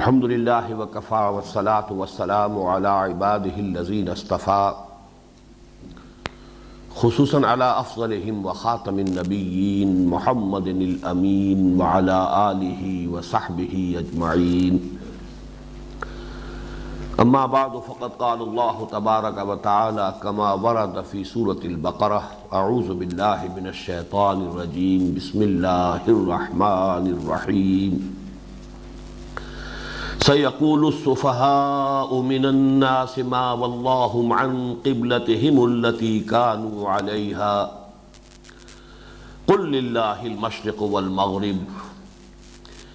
الحمد للہ وکفا والصلاة والسلام علی عباده الذین اصطفى خصوصاً علی افضلهم وخاتم النبیین محمد الامین وعلی آلہ وصحبہ اجمعین اما بعد فقد قال اللہ تبارک وتعالی کما ورد فی سورة البقرہ اعوذ باللہ من الشیطان الرجیم بسم اللہ الرحمن الرحیم سيقول السفهاء من الناس ما ولاهم عن قبلتهم التي كانوا عليها قل لله المشرق والمغرب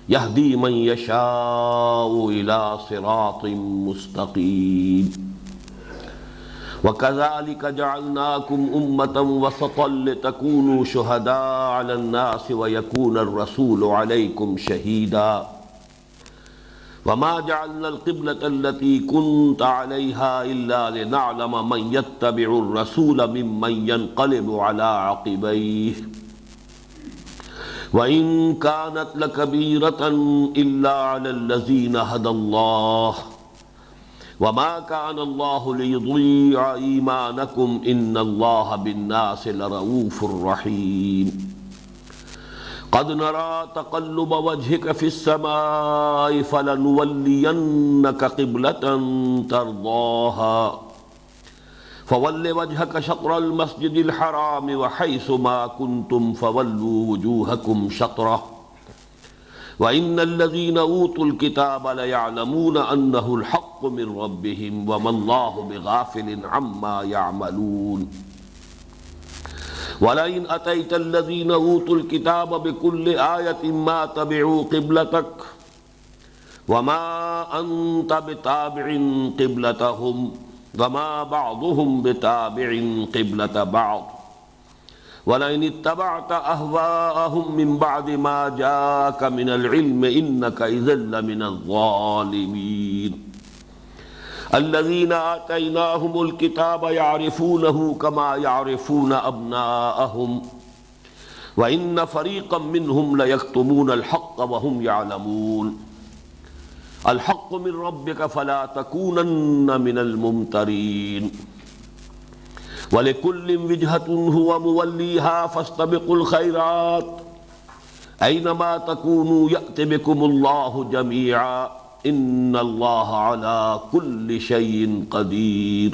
يهدي من يشاء إلى صراط مستقيم وكذلك جعلناكم أمة وسطا لتكونوا شهداء على الناس ويكون الرسول عليكم شهيدا وما جعلنا القبلة التي كنت عليها إلا لنعلم من يتبع الرسول ممن ينقلب على عقبيه وإن كانت لكبيرة إلا على الذين هدى الله وما كان الله ليضيع إيمانكم إن الله بالناس لرؤوف رحيم قد نرى تقلب وجهك في السماء فلنولينك قبلة ترضاها فول وجهك شطر المسجد الحرام وحيث ما كنتم فولوا وجوهكم شطره وإن الذين أوتوا الكتاب ليعلمون أنه الحق من ربهم وما الله بغافل عما يعملون وَلَئِنْ أَتَيْتَ الَّذِينَ أُوتُوا الْكِتَابَ بِكُلِّ آيَةٍ مَا تَبِعُوا قِبْلَتَكَ وَمَا أَنْتَ بِتَابِعٍ قِبْلَتَهُمْ وَمَا بَعْضُهُمْ بِتَابِعٍ قِبْلَةَ بَعْضٍ وَلَئِنِ اتَّبَعْتَ أَهْوَاءَهُمْ مِنْ بَعْدِ مَا جَاءَكَ مِنَ الْعِلْمِ إِنَّكَ إِذًا لَمِنَ الظَّالِمِينَ الذين آتيناهم الكتاب يعرفونه كما يعرفون أبناءهم وإن فريقا منهم ليكتمون الحق وهم يعلمون الحق من ربك فلا تكونن من الممترين ولكل وجهة هو موليها فاستبقوا الخيرات أينما تكونوا يأت بكم الله جميعا ان اللہ علی کل شیء قدیر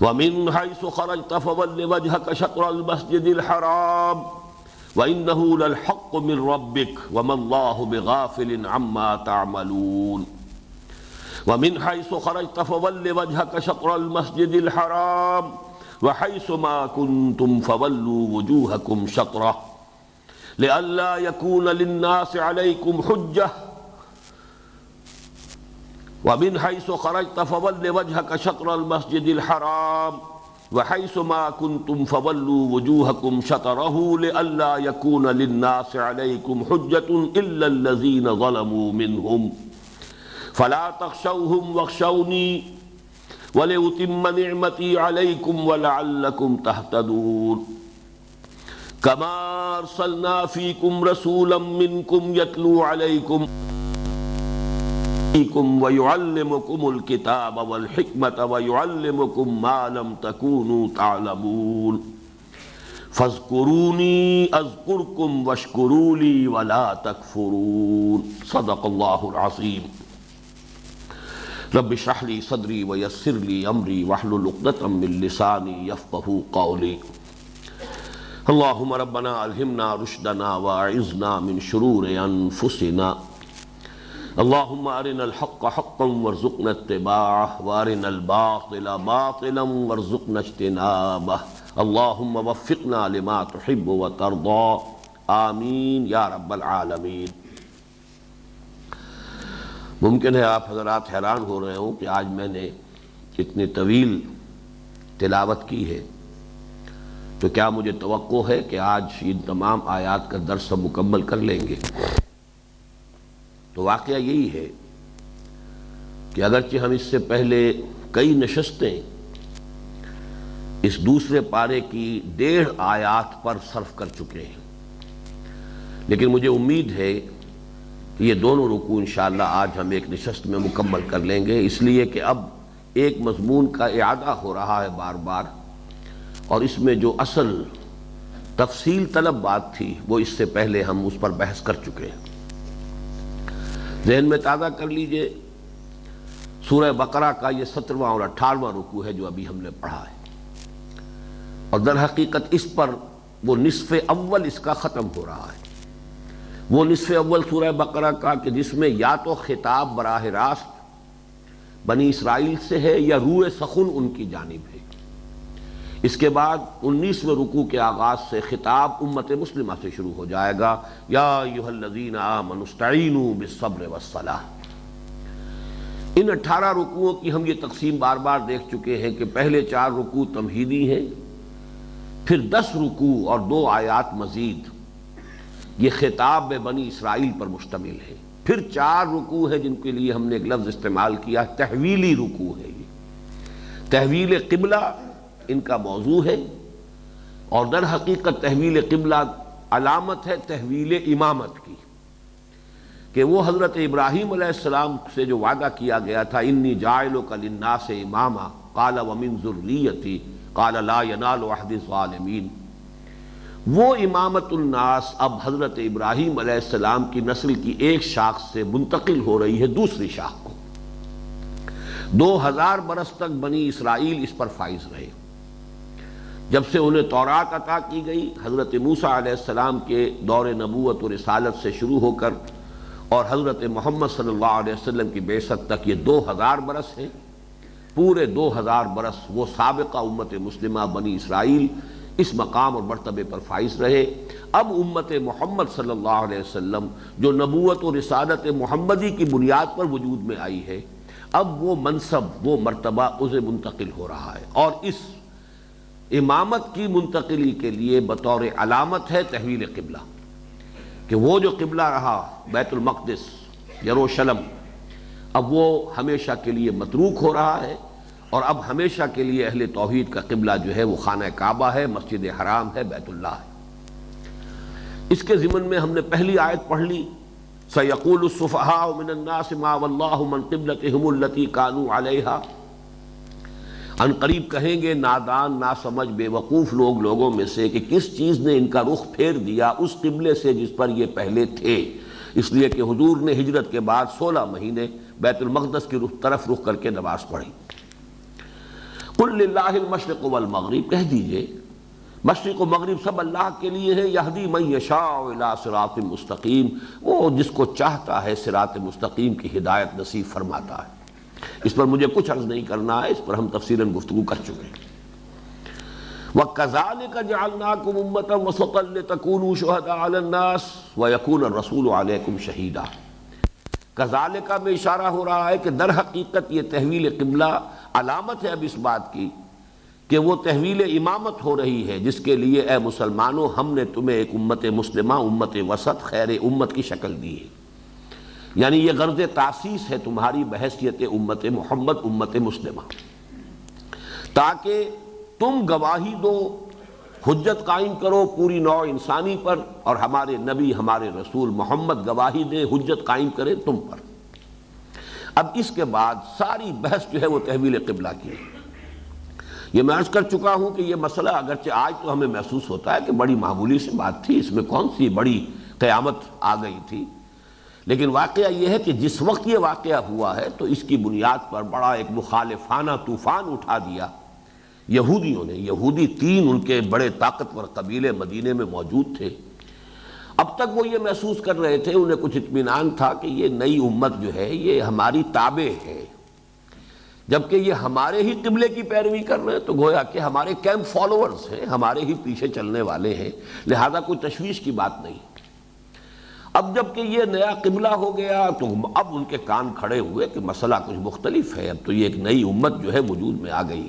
ومن حیث خرجت فول وجهك شطر المسجد الحرام وانه للحق من ربك وما اللہ بغافل عما تعملون ومن حیث خرجت فول وجهك شطر المسجد الحرام وحيث ما كنتم فولوا وجوهكم شطره لئلا يكون للناس عليكم حجة ومن حيث خرجت فول وجهك شطر المسجد الحرام وحيث ما كنتم فولوا وجوهكم شطره لئلا يكون للناس عليكم حجة إلا الذين ظلموا منهم فلا تخشوهم واخشوني ولأتم نعمتي عليكم ولعلكم تهتدون كما أرسلنا فيكم رسولا منكم يتلو عليكم ويعلمكم الكتاب والحكمة ويعلمكم ما لم تكونوا تعلمون فاذكروني أذكركم واشكروا لي ولا تكفرون صدق الله العظيم رب اشرح لي صدري ويسر لي أمري واحلل عقدة من لساني يفقهوا قولي اللهم ربنا ألهمنا رشدنا وأعذنا من شرور أنفسنا اللهم أرنا الحق حقا وارزقنا اتباعه وأرنا الباطل باطلا وارزقنا اجتنابه اللهم وفقنا لما تحب وترضى آمین یا رب العالمین۔ ممکن ہے آپ حضرات حیران ہو رہے ہوں کہ آج میں نے اتنی طویل تلاوت کی ہے تو کیا مجھے توقع ہے کہ آج ان تمام آیات کا درس مکمل کر لیں گے؟ تو واقعہ یہی ہے کہ اگرچہ ہم اس سے پہلے کئی نشستیں اس دوسرے پارے کی 1.5 آیات پر صرف کر چکے ہیں، لیکن مجھے امید ہے یہ دونوں رکوع انشاءاللہ آج ہم ایک نشست میں مکمل کر لیں گے، اس لیے کہ اب ایک مضمون کا اعادہ ہو رہا ہے بار بار، اور اس میں جو اصل تفصیل طلب بات تھی وہ اس سے پہلے ہم اس پر بحث کر چکے ہیں۔ ذہن میں تازہ کر لیجئے، سورہ بقرہ کا یہ 17واں اور 18واں رکوع ہے جو ابھی ہم نے پڑھا ہے، اور در حقیقت اس پر وہ نصف اول اس کا ختم ہو رہا ہے۔ وہ نصف اول سورہ بقرہ کا کہ جس میں یا تو خطاب براہ راست بنی اسرائیل سے ہے یا روح سخن ان کی جانب ہے۔ اس کے بعد 19ویں رکوع کے آغاز سے خطاب امت مسلمہ سے شروع ہو جائے گا، یا ایھا الذین آمنوا استعینوا بالصبر والصلاۃ۔ ان 18 رکوعوں کی ہم یہ تقسیم بار بار دیکھ چکے ہیں کہ پہلے 4 رکوع تمہیدی ہیں، پھر 10 رکوع اور 2 آیات مزید یہ خطاب بنی اسرائیل پر مشتمل ہے، پھر 4 رکوع ہے جن کے لیے ہم نے ایک لفظ استعمال کیا، تحویلی رکوع ہے۔ یہ تحویل قبلہ ان کا موضوع ہے، اور در حقیقت تحویل قبلہ علامت ہے تحویل امامت کی، کہ وہ حضرت ابراہیم علیہ السلام سے جو وعدہ کیا گیا تھا، انی جاعلک للناس اماما قال ومن ذریتی قال لا ینال عہد الظالمین، وہ امامت الناس اب حضرت ابراہیم علیہ السلام کی نسل کی ایک شاخ سے منتقل ہو رہی ہے دوسری شاخ کو۔ 2000 برس تک بنی اسرائیل اس پر فائز رہے، جب سے انہیں تورات عطا کی گئی حضرت موسیٰ علیہ السلام کے دور نبوت و رسالت سے شروع ہو کر اور حضرت محمد صلی اللہ علیہ وسلم کی بعثت تک، یہ 2000 برس ہیں۔ پورے 2000 برس وہ سابقہ امت مسلمہ بنی اسرائیل اس مقام اور مرتبے پر فائز رہے۔ اب امت محمد صلی اللہ علیہ وسلم جو نبوت و رسالت محمدی کی بنیاد پر وجود میں آئی ہے، اب وہ منصب وہ مرتبہ اسے منتقل ہو رہا ہے، اور اس امامت کی منتقلی کے لیے بطور علامت ہے تحویل قبلہ، کہ وہ جو قبلہ رہا بیت المقدس یروشلم، اب وہ ہمیشہ کے لیے متروک ہو رہا ہے، اور اب ہمیشہ کے لیے اہل توحید کا قبلہ جو ہے وہ خانہ کعبہ ہے، مسجد حرام ہے، بیت اللہ ہے۔ اس کے ضمن میں ہم نے پہلی آیت پڑھ لی، سَيَقُولُ السُّفَهَاءُ مِنَ النَّاسِ مَا وَاللَّهُ مَنْ قِبْلَتِهِمُ الَّتِي كَانُوا عَلَيْهَا، ان قریب کہیں گے نادان ناسمجھ بے وقوف لوگوں میں سے کہ کس چیز نے ان کا رخ پھیر دیا اس قبلے سے جس پر یہ پہلے تھے، اس لیے کہ حضور نے ہجرت کے بعد 16 مہینے بیت المقدس کی طرف رخ کر کے نماز پڑھی۔ قُلْ لِلَّهِ الْمَشْرِقُ وَالْمَغْرِبُ، کہہ دیجئے مشرق و مغرب سب اللہ کے لیے ہے، یہدی من یشاء الی صراط مستقیم، وہ جس کو چاہتا ہے صراط مستقیم کی ہدایت نصیب فرماتا ہے۔ اس پر مجھے کچھ عرض نہیں کرنا ہے، اس پر ہم تفصیلاً گفتگو کر چکے ہیں۔ وَكَذَلِكَ جَعَلْنَاكُمْ أُمَّةً وَسَطًا لِتَكُونُوا شُهَدَاءَ عَلَى النَّاسِ وَيَكُونَ الرَّسُولُ عَلَيْكُمْ شَهِيدًا۔ کذالک میں اشارہ ہو رہا ہے کہ در حقیقت یہ تحویل قبلہ علامت ہے اب اس بات کی کہ وہ تحویل امامت ہو رہی ہے، جس کے لیے اے مسلمانوں ہم نے تمہیں ایک امت مسلمہ، امت وسط، خیر امت کی شکل دی ہے، یعنی یہ غرض تاسیس ہے تمہاری بحیثیت امت محمد، امت مسلمہ، تاکہ تم گواہی دو، حجت قائم کرو پوری نوع انسانی پر، اور ہمارے نبی ہمارے رسول محمد گواہی دے، حجت قائم کرے تم پر۔ اب اس کے بعد ساری بحث جو ہے وہ تحویل قبلہ کی ہے۔ یہ میں عرض کر چکا ہوں کہ یہ مسئلہ اگرچہ آج تو ہمیں محسوس ہوتا ہے کہ بڑی معمولی سی بات تھی، اس میں کون سی بڑی قیامت آ گئی تھی، لیکن واقعہ یہ ہے کہ جس وقت یہ واقعہ ہوا ہے تو اس کی بنیاد پر بڑا ایک مخالفانہ طوفان اٹھا دیا یہودیوں نے۔ یہودی 3 ان کے بڑے طاقتور قبیلے مدینے میں موجود تھے۔ اب تک وہ یہ محسوس کر رہے تھے، انہیں کچھ اطمینان تھا کہ یہ نئی امت جو ہے یہ ہماری تابع ہے، جبکہ یہ ہمارے ہی قبلے کی پیروی کر رہے ہیں، تو گویا کہ ہمارے کیمپ فالوورز ہیں، ہمارے ہی پیچھے چلنے والے ہیں، لہذا کوئی تشویش کی بات نہیں۔ اب جب کہ یہ نیا قبلہ ہو گیا تو اب ان کے کان کھڑے ہوئے کہ مسئلہ کچھ مختلف ہے، اب تو یہ ایک نئی امت جو ہے وجود میں آ گئی۔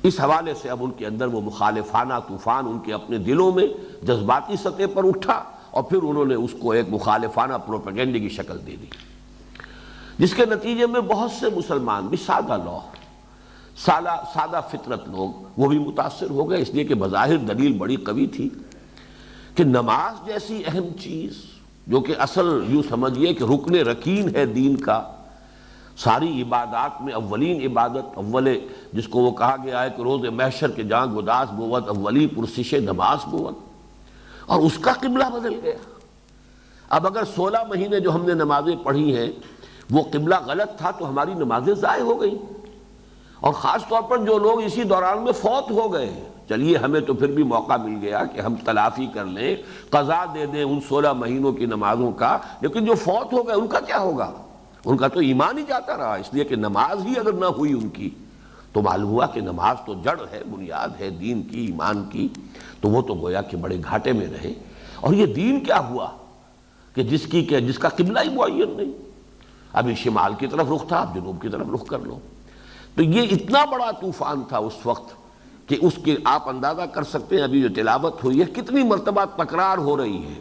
اس حوالے سے اب ان کے اندر وہ مخالفانہ طوفان ان کے اپنے دلوں میں جذباتی سطح پر اٹھا، اور پھر انہوں نے اس کو ایک مخالفانہ پروپیگنڈے کی شکل دے دی، جس کے نتیجے میں بہت سے مسلمان بھی سادہ لوگ، سادہ فطرت لوگ، وہ بھی متاثر ہو گئے، اس لیے کہ بظاہر دلیل بڑی قوی تھی کہ نماز جیسی اہم چیز جو کہ اصل یوں سمجھیے کہ رکن رکین ہے دین کا، ساری عبادات میں اولین عبادت اول جس کو وہ کہا گیا ہے کہ روز محشر کے جاں گداس بود اولی پرسش نماز بود، اور اس کا قبلہ بدل گیا۔ اب اگر 16 مہینے جو ہم نے نمازیں پڑھی ہیں وہ قبلہ غلط تھا تو ہماری نمازیں ضائع ہو گئی، اور خاص طور پر جو لوگ اسی دوران میں فوت ہو گئے، چلیے ہمیں تو پھر بھی موقع مل گیا کہ ہم تلافی کر لیں، قضا دے دیں ان 16 مہینوں کی نمازوں کا، لیکن جو فوت ہو گئے ان کا کیا ہوگا؟ ان کا تو ایمان ہی جاتا رہا، اس لیے کہ نماز ہی اگر نہ ہوئی ان کی تو معلوم ہوا کہ نماز تو جڑ ہے، بنیاد ہے دین کی، ایمان کی، تو وہ تو گویا کہ بڑے گھاٹے میں رہے۔ اور یہ دین کیا ہوا کہ جس کا قبلہ ہی معین نہیں، ابھی شمال کی طرف رخ تھا، اب جنوب کی طرف رخ کر لو۔ تو یہ اتنا بڑا طوفان تھا اس وقت کہ اس کے آپ اندازہ کر سکتے ہیں ابھی جو تلاوت ہوئی ہے کتنی مرتبہ تکرار ہو رہی ہے۔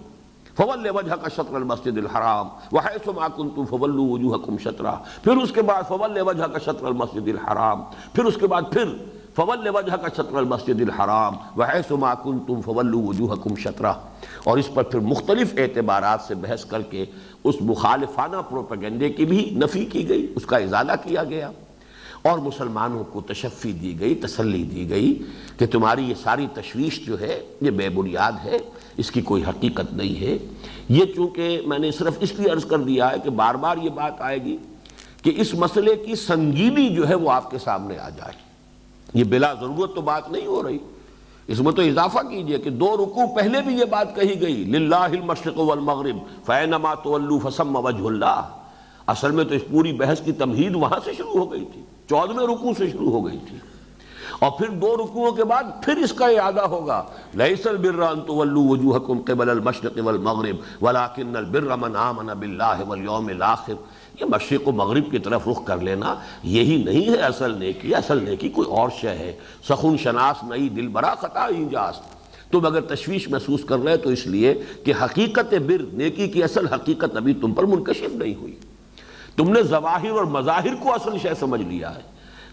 فَوَلِّ وَجْهَكَ شَطْرَ الْمَسْجِدِ الْحَرَامِ وَحَيْثُ مَا كُنتُمْ فَوَلُّوا وُجُوهَكُمْ شَطْرَهُ، پھر اس کے بعد فَوَلِّ وَجْهَكَ شَطْرَ الْمَسْجِدِ الْحَرَامِ، پھر اس کے بعد پھر فَوَلِّ وَجْهَكَ شَطْرَ الْمَسْجِدِ الْحَرَامِ وَحَيْثُ مَا كُنتُمْ فَوَلُّوا وُجُوهَكُمْ شَطْرَهُ، اور اس پر پھر مختلف اعتبارات سے بحث کر کے اس مخالفانہ پروپیگنڈے کی بھی نفی کی گئی، اس کا ازالہ کیا گیا، اور مسلمانوں کو تشفی دی گئی، تسلی دی گئی کہ تمہاری یہ ساری تشویش جو ہے یہ بے بنیاد ہے، اس کی کوئی حقیقت نہیں ہے۔ یہ چونکہ میں نے صرف اس لیے عرض کر دیا ہے کہ بار بار یہ بات آئے گی کہ اس مسئلے کی سنگینی جو ہے وہ آپ کے سامنے آ جائے، یہ بلا ضرورت تو بات نہیں ہو رہی، اس میں تو اضافہ کیجئے کہ 2 رکوع پہلے بھی یہ بات کہی گئی، للہ المشرق والمغرب فینما تولوا فثم وجہ اللہ۔ اصل میں تو اس پوری بحث کی تمہید وہاں سے شروع ہو گئی تھی، 14ویں رکوع سے شروع ہو گئی تھی، اور پھر 2 رکوعوں کے بعد پھر اس کا اعادہ ہوگا، لیس البر ان تولوا وجوہکم قبل المشرق والمغرب ولکن البر من آمن باللہ والیوم الآخر۔ یہ مشرق و مغرب کی طرف رخ کر لینا یہی نہیں ہے اصل نیکی، اصل نیکی کوئی اور شے ہے۔ سخن شناس نئی دل برا خطا اینجاست، تم اگر تشویش محسوس کر رہے تو اس لیے کہ حقیقت بر، نیکی کی اصل حقیقت ابھی تم پر منکشف نہیں ہوئی، تم نے ظواہر اور مظاہر کو اصل شے سمجھ لیا ہے،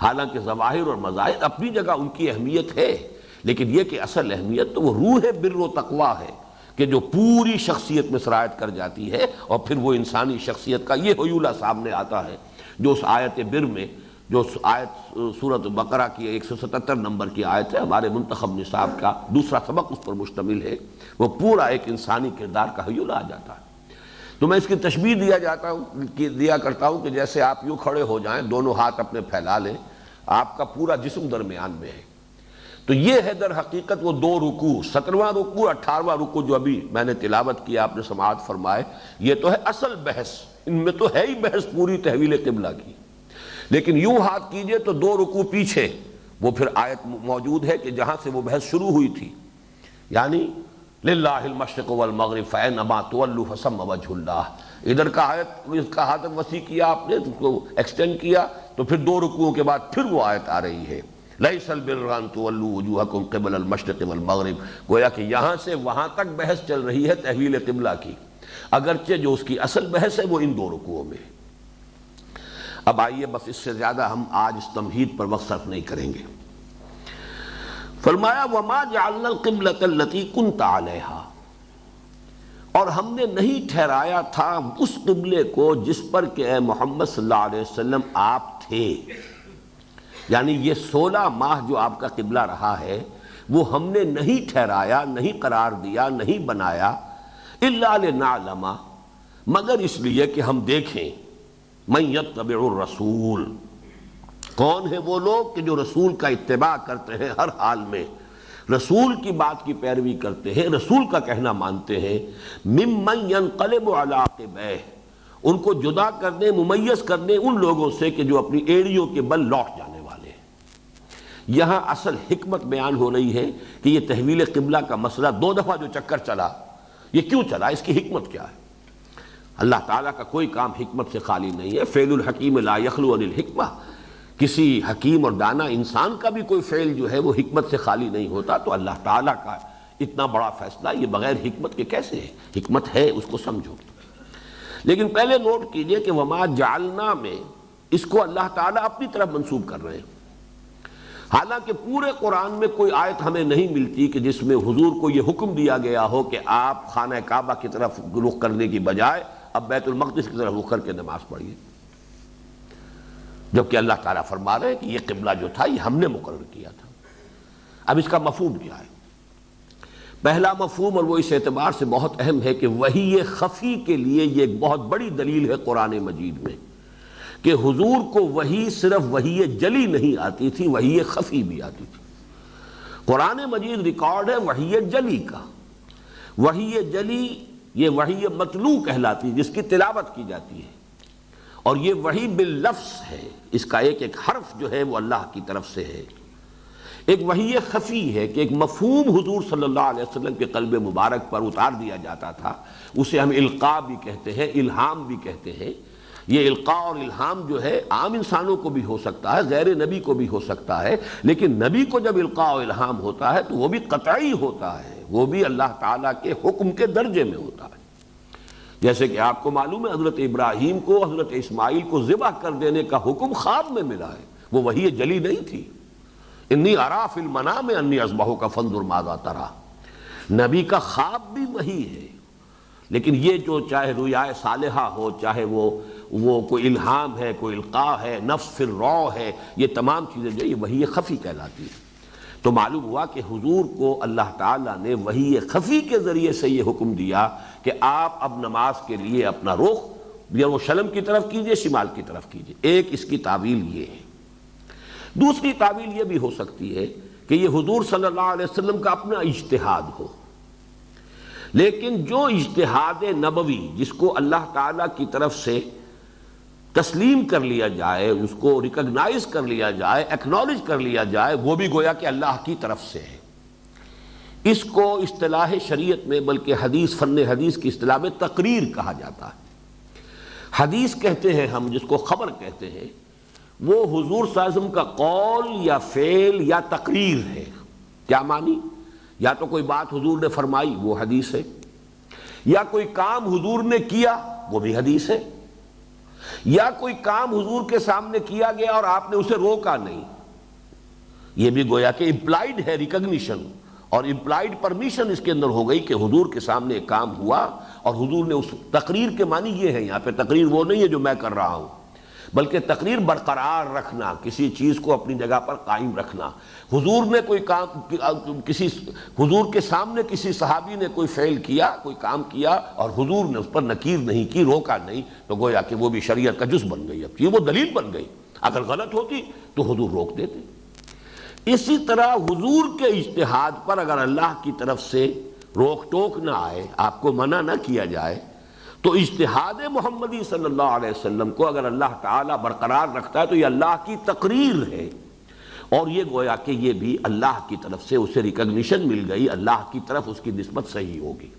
حالانکہ ظواہر اور مظاہر اپنی جگہ ان کی اہمیت ہے، لیکن یہ کہ اصل اہمیت تو وہ روح بر و تقویٰ ہے کہ جو پوری شخصیت میں سرایت کر جاتی ہے، اور پھر وہ انسانی شخصیت کا یہ حیولہ سامنے آتا ہے جو اس آیت بر میں، جو آیت سورۃ بقرہ کی 177 نمبر کی آیت ہے، ہمارے منتخب نصاب کا دوسرا سبق اس پر مشتمل ہے، وہ پورا ایک انسانی کردار کا حیولہ آ جاتا ہے۔ تو میں اس کی تشبیہ دیا کرتا ہوں کہ جیسے آپ یوں کھڑے ہو جائیں، دونوں ہاتھ اپنے پھیلا لیں، آپ کا پورا جسم درمیان میں ہے، تو یہ ہے در حقیقت وہ 2 رکوع، 17واں رکوع، 18واں رکوع جو ابھی میں نے تلاوت کیا، آپ نے سماعت فرمائے، یہ تو ہے اصل بحث، ان میں تو ہے ہی بحث پوری تحویل قبلہ کی، لیکن یوں ہاتھ کیجئے تو 2 رکوع پیچھے وہ پھر آیت موجود ہے کہ جہاں سے وہ بحث شروع ہوئی تھی، یعنی للہ المشرق والمغرب فینما تولوا فثم وجہ اللہ، ادھر کا آیت اس کا ہاتھ وسیع کیا آپ نے، اس کو ایکسٹینڈ کیا، تو پھر 2 رکوعوں کے بعد پھر وہ آیت آ رہی ہے، لیس البر ان تولوا وجوہکم قبل المشرق والمغرب، گویا کہ یہاں سے وہاں تک بحث چل رہی ہے تحویل قبلہ کی، اگرچہ جو اس کی اصل بحث ہے وہ ان 2 رکوعوں میں۔ اب آئیے بس اس سے زیادہ ہم آج اس تمہید پر وقت صرف نہیں کریں گے۔ فرمایا وما جعلنا القبلۃ التی کنت علیہا، اور ہم نے نہیں ٹھہرایا تھا اس قبلے کو جس پر کہ اے محمد صلی اللہ علیہ وسلم آپ تھے، یعنی یہ 16 ماہ جو آپ کا قبلہ رہا ہے وہ ہم نے نہیں ٹھہرایا، نہیں قرار دیا، نہیں بنایا، الا لنعلم، مگر اس لیے کہ ہم دیکھیں، من یتبع الرسول، کون ہیں وہ لوگ کہ جو رسول کا اتباع کرتے ہیں ہر حال میں، رسول کی بات کی پیروی کرتے ہیں، رسول کا کہنا مانتے ہیں، ممن ینقلب علی عقبیہ، ان کو جدا کر دیں، ممیز کر دیں ان لوگوں سے کہ جو اپنی ایڑیوں کے بل لوٹ جانے والے ہیں۔ یہاں اصل حکمت بیان ہو رہی ہے کہ یہ تحویل قبلہ کا مسئلہ 2 دفعہ جو چکر چلا، یہ کیوں چلا، اس کی حکمت کیا ہے؟ اللہ تعالیٰ کا کوئی کام حکمت سے خالی نہیں ہے، فعل الحکیم لا یخلو عن الحکمہ، کسی حکیم اور دانا انسان کا بھی کوئی فعل جو ہے وہ حکمت سے خالی نہیں ہوتا، تو اللہ تعالیٰ کا اتنا بڑا فیصلہ یہ بغیر حکمت کے کیسے ہے؟ حکمت ہے، اس کو سمجھو۔ لیکن پہلے نوٹ کیجئے کہ وما جعلنا میں اس کو اللہ تعالیٰ اپنی طرف منسوب کر رہے ہیں، حالانکہ پورے قرآن میں کوئی آیت ہمیں نہیں ملتی کہ جس میں حضور کو یہ حکم دیا گیا ہو کہ آپ خانہ کعبہ کی طرف رخ کرنے کی بجائے اب بیت المقدس کی طرف رخ کر کے نماز پڑھیے، جبکہ اللہ تعالیٰ فرما رہے ہیں کہ یہ قبلہ جو تھا یہ ہم نے مقرر کیا تھا۔ اب اس کا مفہوم کیا ہے؟ پہلا مفہوم، اور وہ اس اعتبار سے بہت اہم ہے کہ وحی خفی کے لیے یہ ایک بہت بڑی دلیل ہے قرآن مجید میں کہ حضور کو وحی صرف وحی جلی نہیں آتی تھی، وحی خفی بھی آتی تھی۔ قرآن مجید ریکارڈ ہے وحی جلی کا۔ وحی جلی یہ وحی متلو کہلاتی ہے، جس کی تلاوت کی جاتی ہے، اور یہ وحی باللفظ ہے، اس کا ایک ایک حرف جو ہے وہ اللہ کی طرف سے ہے۔ ایک وحی خفی ہے کہ ایک مفہوم حضور صلی اللہ علیہ وسلم کے قلب مبارک پر اتار دیا جاتا تھا، اسے ہم القاء بھی کہتے ہیں، الہام بھی کہتے ہیں۔ یہ القاء اور الہام جو ہے عام انسانوں کو بھی ہو سکتا ہے، غیر نبی کو بھی ہو سکتا ہے، لیکن نبی کو جب القاء و الہام ہوتا ہے تو وہ بھی قطعی ہوتا ہے، وہ بھی اللہ تعالیٰ کے حکم کے درجے میں ہوتا ہے۔ جیسے کہ آپ کو معلوم ہے حضرت ابراہیم کو حضرت اسماعیل کو ذبح کر دینے کا حکم خواب میں ملا ہے، وہ وحی جلی نہیں تھی۔ انی ارا فی المنام انی اذبحک فانظر ماذا تری، نبی کا خواب بھی وحی ہے، لیکن یہ جو چاہے رؤیا صالحہ ہو، چاہے وہ کوئی الہام ہے، کوئی القاء ہے، نفس فی الروع ہے، یہ تمام چیزیں جو یہ وحی خفی کہلاتی ہیں۔ تو معلوم ہوا کہ حضور کو اللہ تعالیٰ نے وحی خفی کے ذریعے سے یہ حکم دیا کہ آپ اب نماز کے لیے اپنا رخ یا وہ شلم کی طرف کیجئے، شمال کی طرف کیجئے۔ ایک اس کی تعویل یہ ہے۔ دوسری تعویل یہ بھی ہو سکتی ہے کہ یہ حضور صلی اللہ علیہ وسلم کا اپنا اجتہاد ہو، لیکن جو اجتہاد نبوی جس کو اللہ تعالیٰ کی طرف سے تسلیم کر لیا جائے، اس کو ریکگنائز کر لیا جائے، ایکنالج کر لیا جائے، وہ بھی گویا کہ اللہ کی طرف سے ہے۔ اس کو اصطلاح شریعت میں بلکہ حدیث، فن حدیث کی اصطلاح میں تقریر کہا جاتا ہے۔ حدیث کہتے ہیں ہم جس کو خبر کہتے ہیں، وہ حضور صلی اللہ علیہ وسلم کا قول یا فعل یا تقریر ہے۔ کیا معنی؟ یا تو کوئی بات حضور نے فرمائی وہ حدیث ہے، یا کوئی کام حضور نے کیا وہ بھی حدیث ہے، یا کوئی کام حضور کے سامنے کیا گیا اور آپ نے اسے روکا نہیں، یہ بھی گویا کہ امپلائیڈ ہے ریکگنیشن، اور امپلائیڈ پرمیشن اس کے اندر ہو گئی کہ حضور کے سامنے ایک کام ہوا اور حضور نے اس تقریر کے معنی یہ ہے، یہاں پہ تقریر وہ نہیں ہے جو میں کر رہا ہوں، بلکہ تقریر برقرار رکھنا، کسی چیز کو اپنی جگہ پر قائم رکھنا۔ حضور نے کوئی کام، حضور کے سامنے کسی صحابی نے کوئی فعل کیا، کوئی کام کیا اور حضور نے اس پر نکیر نہیں کی، روکا نہیں، تو گویا کہ وہ بھی شریعت کا جز بن گئی، اب یہ وہ دلیل بن گئی۔ اگر غلط ہوتی تو حضور روک دیتے۔ اسی طرح حضور کے اجتہاد پر اگر اللہ کی طرف سے روک ٹوک نہ آئے، آپ کو منع نہ کیا جائے، تو اجتہاد محمدی صلی اللہ علیہ وسلم کو اگر اللہ تعالیٰ برقرار رکھتا ہے تو یہ اللہ کی تقریر ہے، اور یہ گویا کہ یہ بھی اللہ کی طرف سے اسے ریکگنیشن مل گئی، اللہ کی طرف اس کی نسبت صحیح ہوگی۔